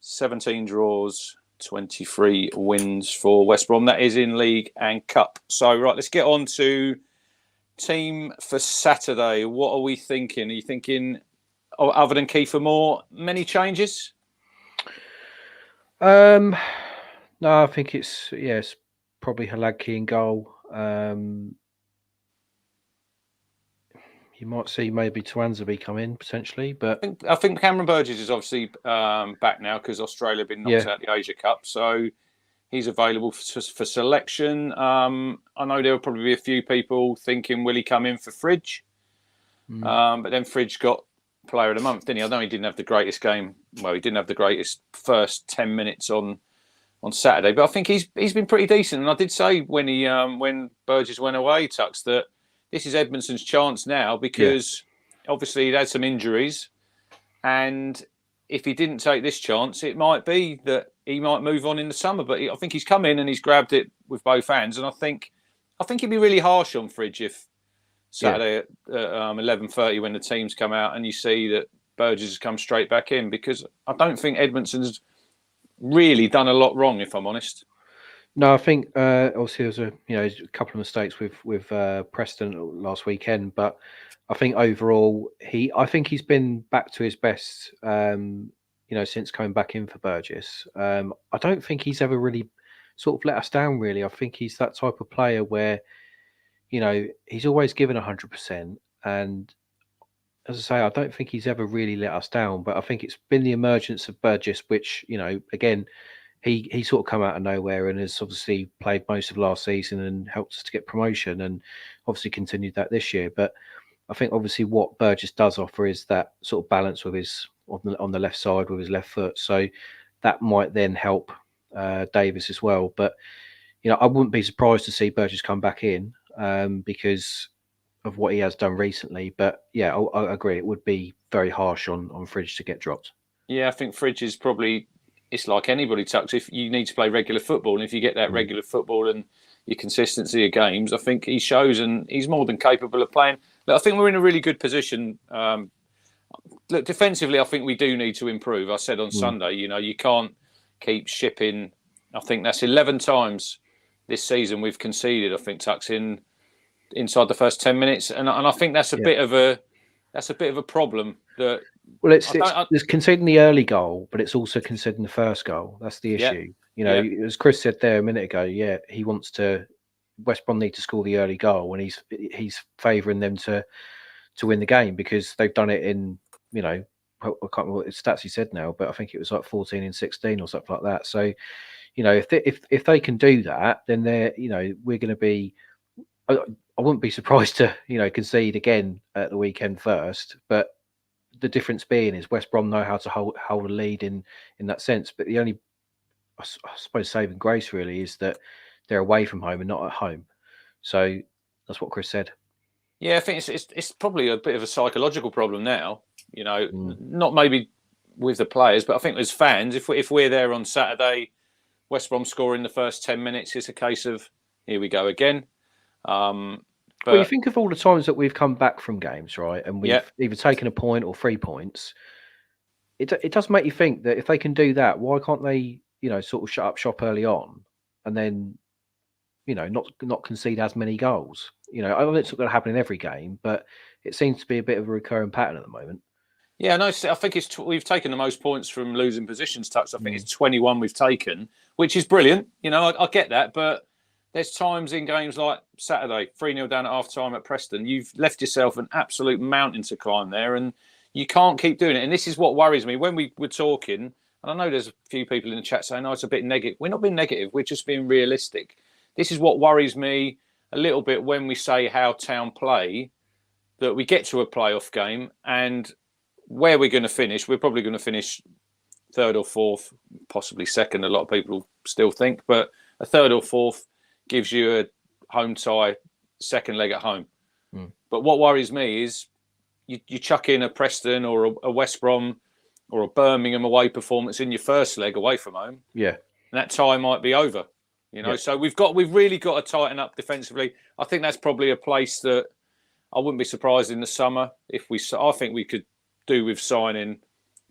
17 draws, 23 wins for West Brom. That is in League and Cup. So, right, let's get on to team for Saturday. What are we thinking? Are you thinking, other than Kiefer Moore, many changes? No, I think it's probably Haladki in goal. You might see maybe Twanzebe come in potentially, but I think Cameron Burgess is obviously back now because Australia have been knocked out the Asia Cup, so he's available for selection. I know there will probably be a few people thinking, will he come in for Fridge? But then Fridge got Player of the Month, didn't he? I know he didn't have the greatest game. Well, he didn't have the greatest first 10 minutes on Saturday, but I think he's been pretty decent. And I did say when Burgess went away, Tux, that this is Edmondson's chance now, because obviously he'd had some injuries, and if he didn't take this chance, it might be that he might move on in the summer. But I think he's come in and he's grabbed it with both hands, and I think he'd be really harsh on Fridge if Saturday at 11:30 when the teams come out and you see that Burgess has come straight back in, because I don't think Edmondson's really done a lot wrong, if I'm honest. No, I think obviously there was a couple of mistakes with Preston last weekend, but I think overall I think he's been back to his best since coming back in for Burgess. I don't think he's ever really sort of let us down, really. I think he's that type of player where he's always given 100%, and as I say, I don't think he's ever really let us down. But I think it's been the emergence of Burgess, which again, he sort of come out of nowhere and has obviously played most of last season and helped us to get promotion, and obviously continued that this year. But I think obviously what Burgess does offer is that sort of balance with his on the left side with his left foot. So that might then help Davis as well. But I wouldn't be surprised to see Burgess come back in because of what he has done recently. But yeah, I agree. It would be very harsh on Fridge to get dropped. Yeah, I think Fridge is probably, it's like anybody, Tux. If you need to play regular football, and if you get that regular football and your consistency of games, I think he shows, and he's more than capable of playing. Look, I think we're in a really good position. Look, defensively, I think we do need to improve. I said on Sunday, you can't keep shipping. I think that's 11 times this season we've conceded, I think, Tux, inside the first 10 minutes, and I think that's a bit of a problem. That it's conceding the early goal, but it's also conceding the first goal. That's the issue. As Chris said there a minute ago, he wants to. West Brom need to score the early goal, and he's favouring them to win the game because they've done it in I can't remember what stats he said now, but I think it was like 14 and 16 or something like that. So if they can do that, then they're we're going to be. I wouldn't be surprised to concede again at the weekend first, but the difference being is West Brom know how to hold a lead in that sense. But the only, I suppose, saving grace really is that they're away from home and not at home. So that's what Chris said. Yeah, I think it's probably a bit of a psychological problem now. Not maybe with the players, but I think as fans, if we're there on Saturday, West Brom scoring the first 10 minutes, it's a case of here we go again. But you think of all the times that we've come back from games, right? And we've either taken a point or 3 points. It does make you think that if they can do that, why can't they, sort of shut up shop early on and then, not concede as many goals? I don't think it's not going to happen in every game, but it seems to be a bit of a recurring pattern at the moment. Yeah, no, I think we've taken the most points from losing positions touch. I think it's 21 we've taken, which is brilliant. You know, I get that, but there's times in games like Saturday, 3-0 down at half-time at Preston, you've left yourself an absolute mountain to climb there, and you can't keep doing it. And this is what worries me. When we were talking, and I know there's a few people in the chat saying, "Oh, it's a bit negative." We're not being negative. We're just being realistic. This is what worries me a little bit when we say how Town play, that we get to a playoff game and where we're going to finish, we're probably going to finish third or fourth, possibly second. A lot of people still think, but a third or fourth gives you a home tie, second leg at home. But what worries me is you chuck in a Preston or a West Brom or a Birmingham away performance in your first leg away from home. Yeah, and that tie might be over. You know, so we've really got to tighten up defensively. I think that's probably a place that I wouldn't be surprised in the summer if I think we could do with signing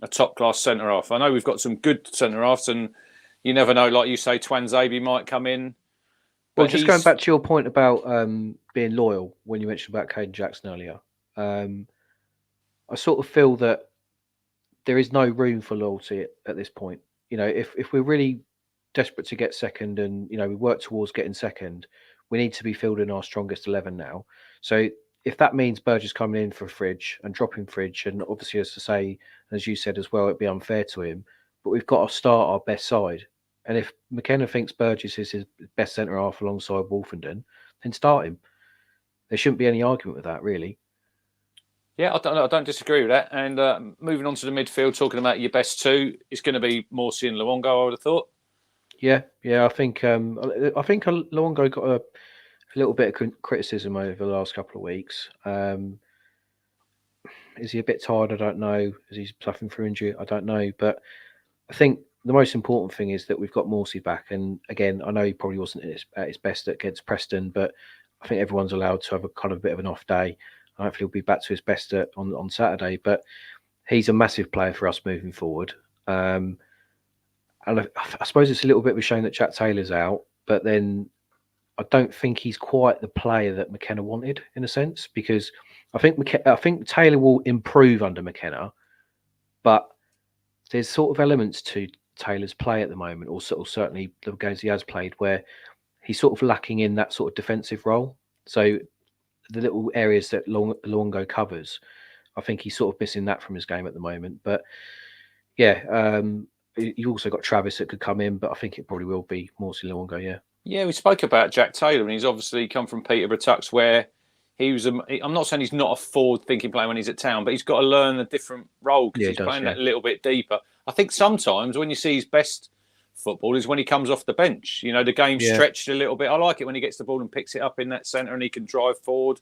a top class centre half. I know we've got some good centre halves, and you never know. Like you say, Twanzebe might come in. Well, just going back to your point about being loyal when you mentioned about Caden Jackson earlier, I sort of feel that there is no room for loyalty at this point. You know, if we're really desperate to get second, and you know we work towards getting second, we need to be fielding our strongest 11 now. So if that means Burgess coming in for Fridge and dropping Fridge, and obviously, as to say, as you said as well, it'd be unfair to him. But we've got to start our best side. And if McKenna thinks Burgess is his best centre half alongside Wolfenden, then start him. There shouldn't be any argument with that, really. Yeah, I don't disagree with that. And moving on to the midfield, talking about your best two, it's going to be Morsey and Luongo, I would have thought. Yeah. I think Luongo got a little bit of criticism over the last couple of weeks. Is he a bit tired? I don't know. Is he suffering through injury? I don't know. But I think the most important thing is that we've got Morsey back. And again, I know he probably wasn't at his best against Preston, but I think everyone's allowed to have a kind of bit of an off day. Hopefully he'll be back to his best on Saturday. But he's a massive player for us moving forward. And I suppose it's a little bit of a shame that Jack Taylor's out, but then I don't think he's quite the player that McKenna wanted, in a sense, because I think Taylor will improve under McKenna, but there's sort of elements to Taylor's play at the moment, or certainly the games he has played, where he's sort of lacking in that sort of defensive role. So the little areas that Luongo covers, I think he's sort of missing that from his game at the moment. But yeah, you also got Travis that could come in, but I think it probably will be Morsey Luongo, yeah. Yeah, we spoke about Jack Taylor, and he's obviously come from Peterborough Tucks, where he was. I'm not saying he's not a forward-thinking player when he's at Town, but he's got to learn a different role because he's playing that little bit deeper. I think sometimes when you see his best football is when he comes off the bench. You know, the game's stretched a little bit. I like it when he gets the ball and picks it up in that centre and he can drive forward.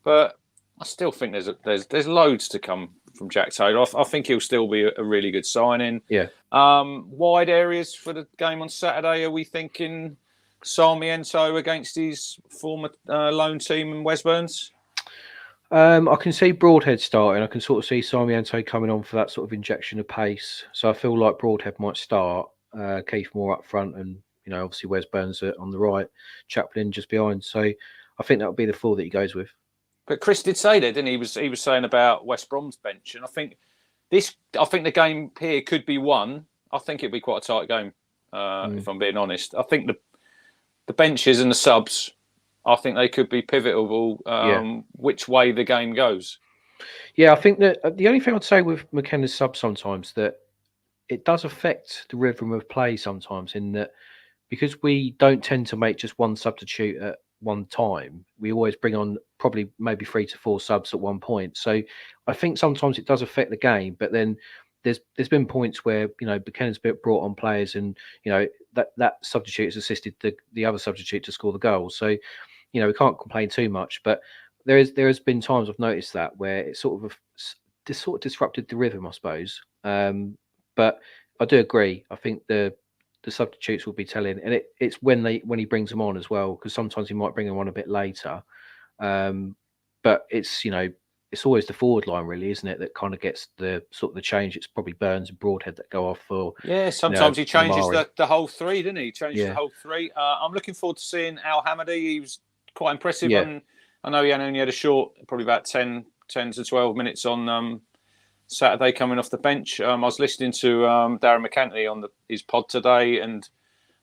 But I still think there's loads to come from Jack Taylor. I think he'll still be a really good signing. Yeah. Wide areas for the game on Saturday, are we thinking Sarmiento against his former loan team and Wes Burns? I can see Broadhead starting. I can sort of see Sarmiento coming on for that sort of injection of pace. So I feel like Broadhead might start, Keith Moore up front, and you know obviously Wes Burns on the right, Chaplin just behind. So I think that would be the four that he goes with. But Chris did say that, didn't he? He was saying about West Brom's bench, and I think the game here could be won. I think it'd be quite a tight game, if I'm being honest. I think the benches and the subs, I think they could be pivotal which way the game goes. Yeah, I think that the only thing I'd say with McKenna's sub sometimes that it does affect the rhythm of play sometimes, in that because we don't tend to make just one substitute at one time, we always bring on probably maybe 3 to 4 subs at one point. So I think sometimes it does affect the game, but then there's been points where you know McKenna's brought on players, and you know that substitute has assisted the other substitute to score the goal. So you know we can't complain too much, but there has been times I've noticed that where it sort of disrupted the rhythm, I suppose. But I do agree. I think the substitutes will be telling, and it's when he brings them on as well, because sometimes he might bring them on a bit later. But it's it's always the forward line, really, isn't it, that kind of gets the sort of the change. It's probably Burns and Broadhead that go off for. Yeah, sometimes he changes the whole three, didn't he? He changes the whole three. I'm looking forward to seeing Al Hamady. He was quite impressive. Yeah. I know he only had a short, probably about 10 to 12 minutes on Saturday coming off the bench. I was listening to Darren McCantley on his pod today, and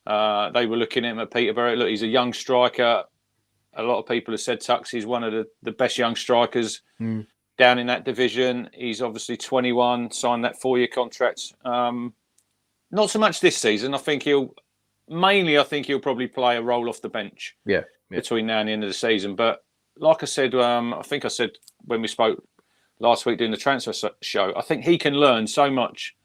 they were looking at him at Peterborough. Look, he's a young striker. A lot of people have said Tux is one of the best young strikers down in that division. He's obviously 21, signed that 4-year contract. Not so much this season. I think he'll probably play a role off the bench between now and the end of the season. But like I said, I think I said when we spoke last week doing the transfer show, I think he can learn so much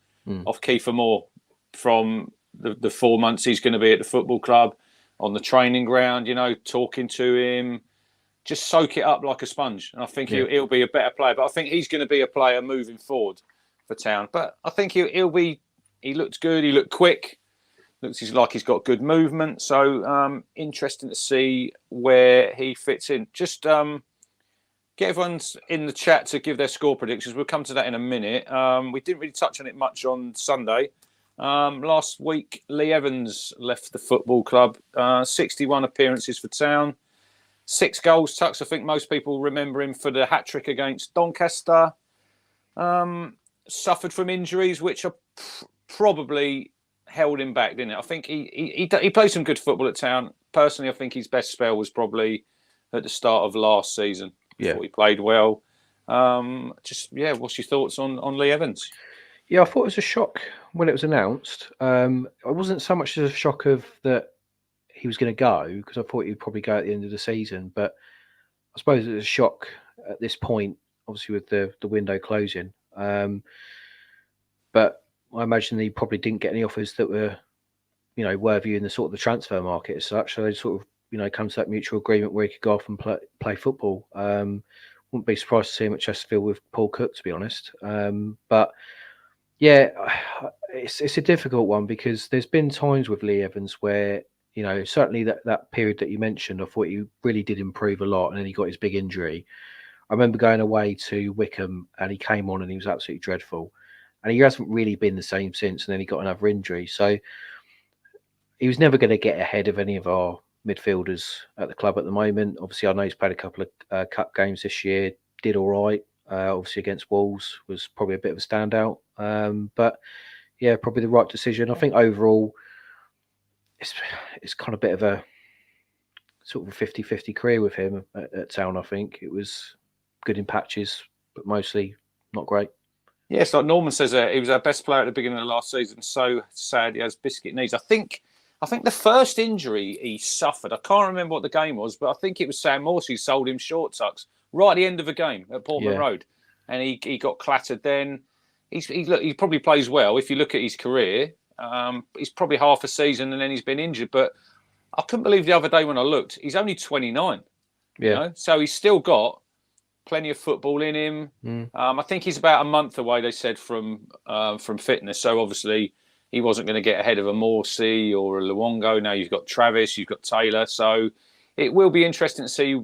off Kiefer Moore from the 4 months he's going to be at the football club, on the training ground, talking to him, just soak it up like a sponge. And I think he'll be a better player. But I think he's going to be a player moving forward for Town. But I think he'll be. He looked good. He looked quick. Looks like he's got good movement. So interesting to see where he fits in. Just get everyone in the chat to give their score predictions. We'll come to that in a minute. We didn't really touch on it much on Sunday. Last week, Lee Evans left the football club. 61 appearances for Town. 6 goals, Tux. I think most people remember him for the hat-trick against Doncaster. Suffered from injuries, which are probably held him back, didn't it? I think he played some good football at Town. Personally, I think his best spell was probably at the start of last season. I thought he played well. What's your thoughts on Lee Evans? Yeah, I thought it was a shock when it was announced. I wasn't so much as a shock of that he was going to go, because I thought he'd probably go at the end of the season. But I suppose it was a shock at this point, obviously with the window closing. But I imagine he probably didn't get any offers that were, worthy in the sort of the transfer market as such. So they sort of, come to that mutual agreement where he could go off and play football. Wouldn't be surprised to see him at Chesterfield with Paul Cook, to be honest. But yeah, it's a difficult one, because there's been times with Lee Evans where, certainly that period that you mentioned, I thought he really did improve a lot, and then he got his big injury. I remember going away to Wickham and he came on and he was absolutely dreadful. And he hasn't really been the same since, and then he got another injury. So he was never going to get ahead of any of our midfielders at the club at the moment. Obviously, I know he's played a couple of cup games this year, did all right. Obviously, against Wolves was probably a bit of a standout. But yeah, probably the right decision. I think overall, it's kind of a bit of a sort of a 50-50 career with him at Town. I think it was good in patches, but mostly not great. Yes, like Norman says, he was our best player at the beginning of the last season. So sad he has biscuit knees. I think the first injury he suffered, I can't remember what the game was, but I think it was Sam Morse who sold him short tucks right at the end of a game at Portman Road, and he got clattered. Then he probably plays well. If you look at his career, he's probably half a season and then he's been injured. But I couldn't believe the other day when I looked, he's only 29. Yeah, so he's still got plenty of football in him. I think he's about a month away, they said, from fitness. So obviously he wasn't going to get ahead of a Morsey or a Luongo. Now you've got Travis, you've got Taylor. So it will be interesting to see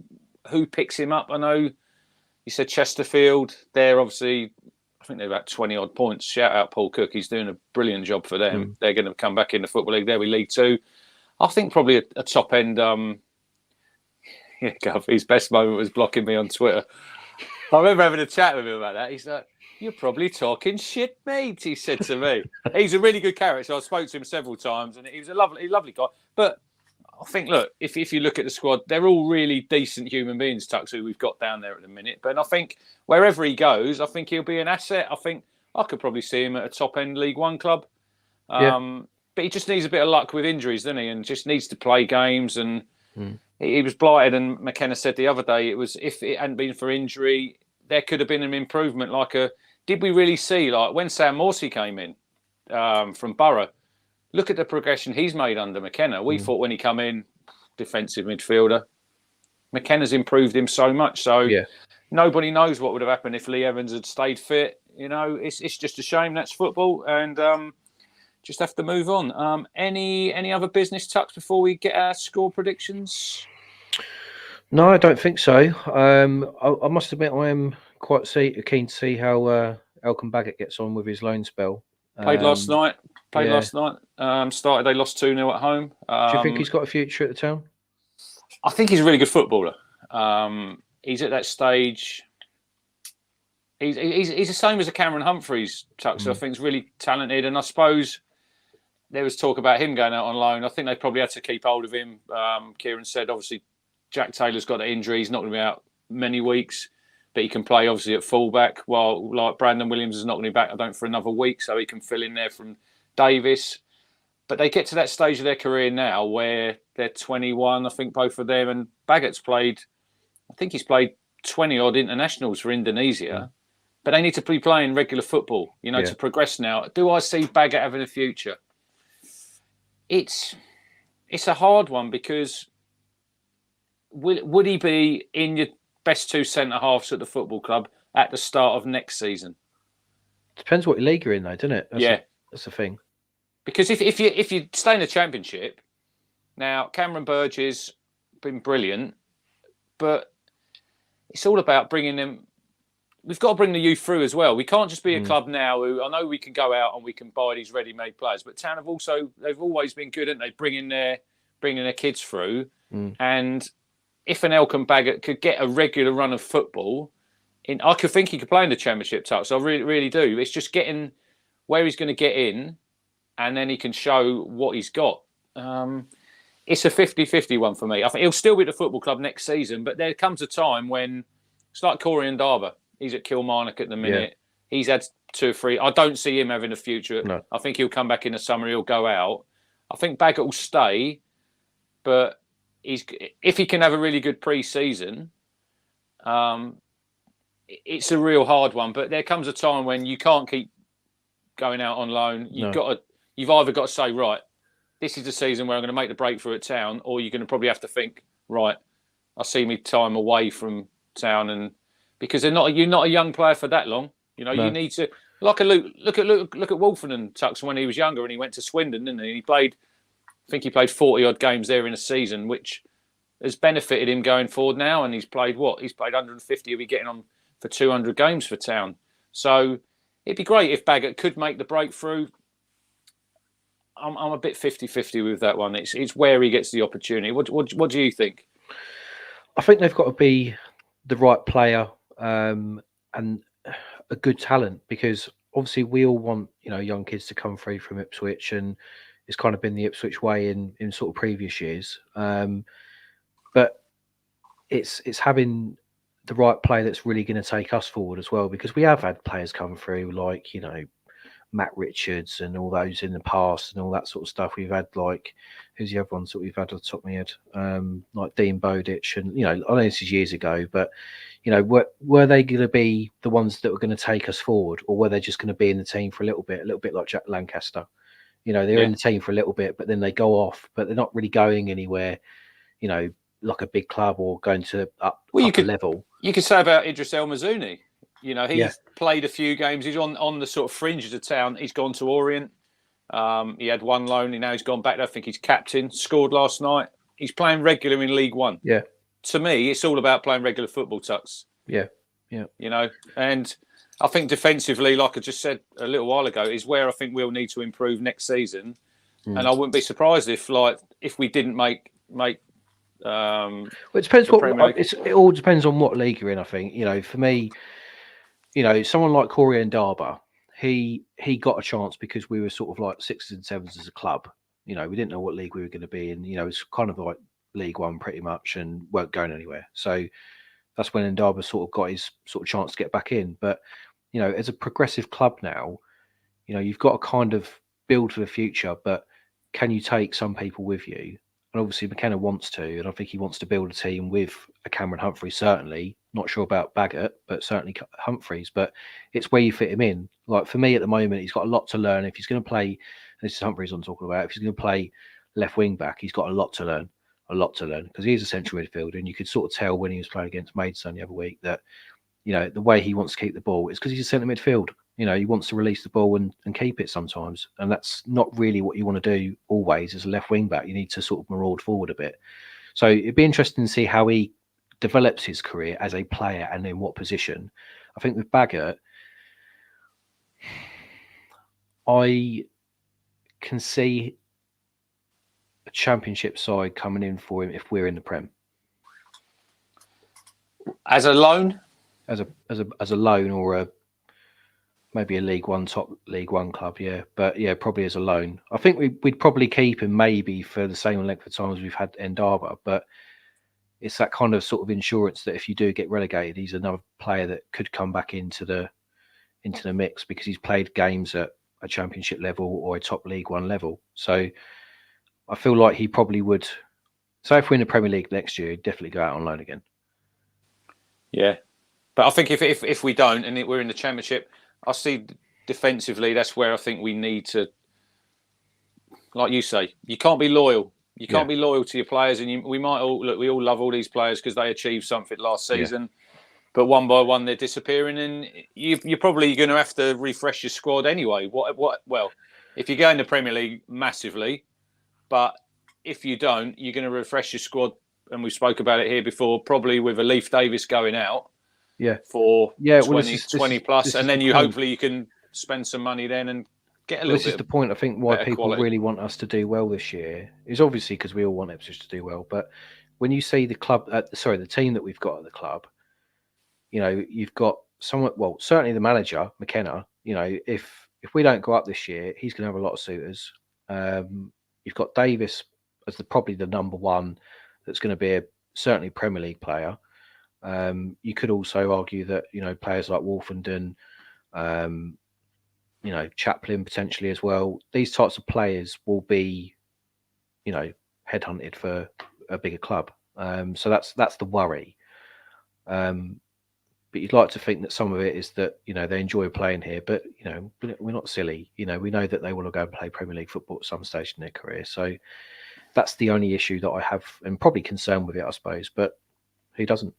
who picks him up. I know you said Chesterfield. They're obviously, I think they're about 20 odd points. Shout out Paul Cook. He's doing a brilliant job for them. They're going to come back in the Football League. They'll be League Two. I think probably a top end. His best moment was blocking me on Twitter. I remember having a chat with him about that. He's like, "You're probably talking shit, mate," he said to me. He's a really good character. I spoke to him several times, and he was a lovely guy. But I think, look, if you look at the squad, they're all really decent human beings, Tux, who we've got down there at the minute. But I think wherever he goes, I think he'll be an asset. I think I could probably see him at a top-end League One club. But he just needs a bit of luck with injuries, doesn't he? And just needs to play games. And he was blighted. And McKenna said the other day, it was, if it hadn't been for injury, there could have been an improvement. Did we really see, like when Sam Morsey came in from Borough, look at the progression he's made under McKenna. We thought when he come in, defensive midfielder, McKenna's improved him so much. So nobody knows what would have happened if Lee Evans had stayed fit. It's just a shame. That's football. And just have to move on. Any other business, Tux, before we get our score predictions? No, I don't think so. I must admit I am quite keen to see how Elkan Baggett gets on with his loan spell. Played last night. Started, they lost 2-0 at home. Do you think he's got a future at the Town? I think he's a really good footballer. He's at that stage. He's the same as a Cameron Humphreys, Tuck. So I think he's really talented, and I suppose there was talk about him going out on loan. I think they probably had to keep hold of him. Kieran said, obviously, Jack Taylor's got an injury. He's not going to be out many weeks, but he can play obviously at fullback. While like Brandon Williams is not going to be back, I don't, for another week, so he can fill in there from Davis. But they get to that stage of their career now where they're 21, I think, both of them. And Baggett's played, I think he's played 20 odd internationals for Indonesia. But they need to be playing regular football, to progress now. Do I see Baggett having a future? It's a hard one because would he be in your best two centre halves at the football club at the start of next season? Depends what league you're in, though, doesn't it? That's the thing. Because if you stay in the Championship, now Cameron Burgess been brilliant, but it's all about bringing them. We've got to bring the youth through as well. We can't just be a club now who, I know we can go out and we can buy these ready-made players, but Town they've always been good, aren't they, bringing their kids through. And if an Elkan Baggett could get a regular run of football, I could think he could play in the Championship, Tuck. I really, really do. It's just getting where he's going to get in, and then he can show what he's got. It's a 50-50 one for me. I think he'll still be at the football club next season, but there comes a time when it's like Corey and Darber. He's at Kilmarnock at the minute. Yeah. He's had 2 or 3. I don't see him having a future. No. I think he'll come back in the summer. He'll go out. I think Baggett will stay, but if he can have a really good pre-season, it's a real hard one. But there comes a time when you can't keep going out on loan. You've either got to say, right, this is the season where I'm going to make the breakthrough at Town, or you're going to probably have to think, right, I see me time away from Town, and because you're not a young player for that long. No. You need to look at Wolfenden Tuxon when he was younger and he went to Swindon, didn't he? I think he played 40 odd games there in a season, which has benefited him going forward now. And he's played 150. He'll be getting on for 200 games for Town. So it'd be great if Baggett could make the breakthrough. I'm a bit 50-50 with that one. It's where he gets the opportunity. What do you think? I think they've got to be the right player and a good talent, because obviously we all want young kids to come through from Ipswich, and it's kind of been the Ipswich way in sort of previous years. But it's having the right player that's really going to take us forward as well, because we have had players come through like Matt Richards and all those in the past and all that sort of stuff. We've had who's the other ones that we've had at the top of my head, like Dean Bowditch, and I know this is years ago, but were they going to be the ones that were going to take us forward, or were they just going to be in the team for a little bit like Jack Lancaster? They're in the team for a little bit, but then they go off, but they're not really going anywhere, like a big club or going to up level. You could say about Idris El Mazouni. He's played a few games. He's on the sort of fringes of Town. He's gone to Orient. He had one loan. Now he's gone back there. I think he's captain. Scored last night. He's playing regular in League One. Yeah. To me, it's all about playing regular football, Tux. Yeah. And I think defensively, like I just said a little while ago, is where I think we'll need to improve next season. And I wouldn't be surprised if we didn't make. Well, it depends it all depends on what league you're in. I think for me, someone like Corey and Darber, he got a chance because we were sort of like 6s and 7s as a club. We didn't know what league we were going to be in. It's kind of like League One pretty much, and weren't going anywhere. So that's when Ndaba sort of got his sort of chance to get back in. But as a progressive club now, you've got to kind of build for the future. But can you take some people with you? And obviously McKenna wants to, and I think he wants to build a team with a Cameron Humphreys, certainly. Not sure about Baggett, but certainly Humphreys. But it's where you fit him in. Like for me at the moment, he's got a lot to learn. If he's going to play, and this is Humphreys I'm talking about, if he's going to play left wing back, he's got a lot to learn, because he is a central midfielder. And you could sort of tell when he was playing against Maidstone the other week that, the way he wants to keep the ball is because he's a centre midfield. He wants to release the ball and keep it sometimes. And that's not really what you want to do always as a left wing back. You need to sort of maraud forward a bit. So it'd be interesting to see how he develops his career as a player and in what position. I think with Baggett, I can see a Championship side coming in for him if we're in the Prem. As a loan? as a loan or maybe a top League One club, yeah. But yeah, probably as a loan. I think we'd probably keep him maybe for the same length of time as we've had Ndaba, but it's that kind of sort of insurance that if you do get relegated, he's another player that could come back into the mix because he's played games at a Championship level or a top League One level. So I feel like he probably would. So if we're in the Premier League next year, he'd definitely go out on loan again. Yeah, but I think if we don't and we're in the Championship, I see defensively that's where I think we need to, like you say, you can't be loyal. You can't be loyal to your players, and we might all look. We all love all these players because they achieved something last season, but one by one they're disappearing, and you're probably going to have to refresh your squad anyway. Well, if you go in the Premier League massively, but if you don't, you're going to refresh your squad, and we spoke about it here before. Probably with a Leif Davis going out, for 20 plus, and then hopefully you can spend some money then and. This is the point, I think, why people really want us to do well this year is obviously because we all want Ipswich to do well. But when you see the team that we've got at the club, you know, you've got certainly the manager, McKenna, you know, if we don't go up this year, he's going to have a lot of suitors. You've got Davis as probably the number one that's going to be certainly Premier League player. You could also argue that, you know, players like Wolfenden, you know, Chaplin potentially as well. These types of players will be, you know, headhunted for a bigger club. So that's the worry. But you'd like to think that some of it is that, you know, they enjoy playing here. But, you know, we're not silly. You know, we know that they want to go and play Premier League football at some stage in their career. So that's the only issue that I have, and probably concern with it, I suppose. But who doesn't?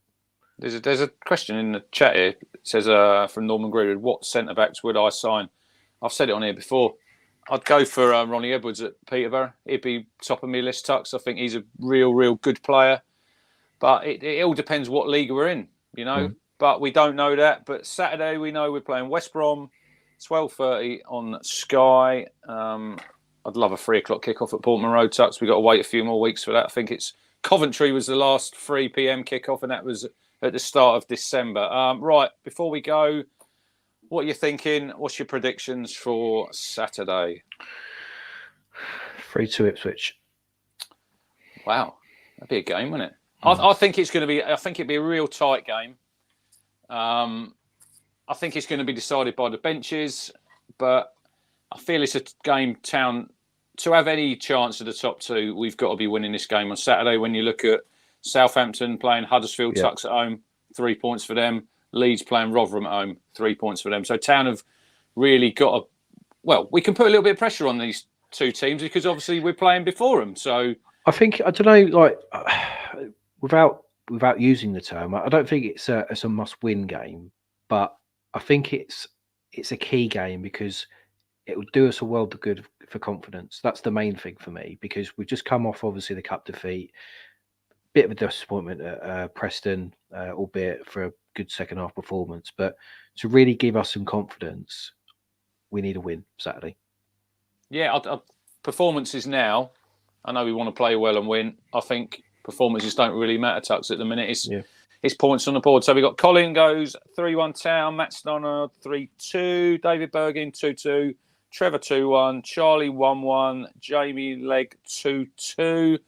There's a question in the chat here. It says from Norman Greenwood, what centre backs would I sign? I've said it on here before. I'd go for Ronnie Edwards at Peterborough. He'd be top of my list, Tux. I think he's a real good player. But it all depends what league we're in, you know. But we don't know that. But Saturday, we know we're playing West Brom, 12:30 on Sky. I'd love a 3 o'clock kickoff at Portman Road, Tux. We've got to wait a few more weeks for that. I think it's Coventry was the last 3 p.m. kickoff, and that was at the start of December. Right, before we go, what are you thinking? What's your predictions for Saturday? 3-2 Ipswich. Wow, that'd be a game, wouldn't it? I think it's going to be. I think it'd be a real tight game. I think it's going to be decided by the benches, but I feel it's a game Town to have any chance of the top two. We've got to be winning this game on Saturday. When you look at Southampton playing Huddersfield, Tucks at home, 3 points for them. Leeds playing Rotherham at home, 3 points for them. So Town have really got a... Well, we can put a little bit of pressure on these two teams because obviously we're playing before them. So I think, I don't know, like, without using the term, I don't think it's a must-win game, but I think it's a key game because it will do us a world of good for confidence. That's the main thing for me because we've just come off, obviously, the cup defeat. Bit of a disappointment at Preston, albeit for a good second half performance. But to really give us some confidence, we need a win Saturday. Yeah, performances now. I know we want to play well and win. I think performances don't really matter, Tux, at the minute. It's points on the board. So we've got Colin goes 3-1 Town, Matt Stannard 3-2, David Bergin 2-2, Trevor 2-1, Charlie 1-1, Jamie Legg 2-2.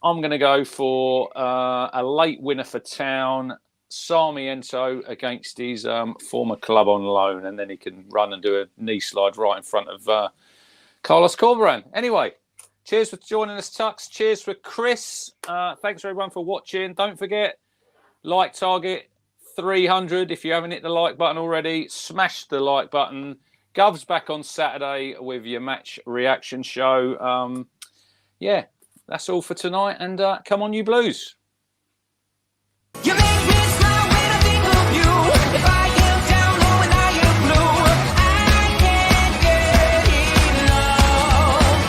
I'm going to go for a late winner for Town, Sarmiento against his former club on loan, and then he can run and do a knee slide right in front of Carlos Corberan. Anyway, cheers for joining us, Tux. Cheers for Chris. Thanks, everyone, for watching. Don't forget, like target 300. If you haven't hit the like button already, smash the like button. Gov's back on Saturday with your match reaction show. That's all for tonight, and come on, you Blues. You make me smile when I think of you. If I am down or when I am blue, I can't get enough.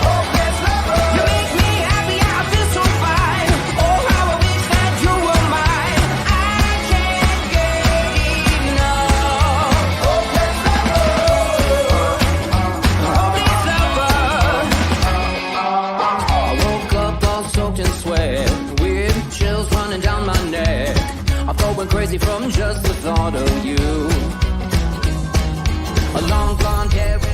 Oh, yes, lover. You make me happy, I feel so fine. Oh, how I wish that you were mine. I can't get enough. Oh, yes, lover. Oh, please, lover. I woke up all soaked in sweat, with chills running down my neck. crazy from just the thought of you. A long blonde hair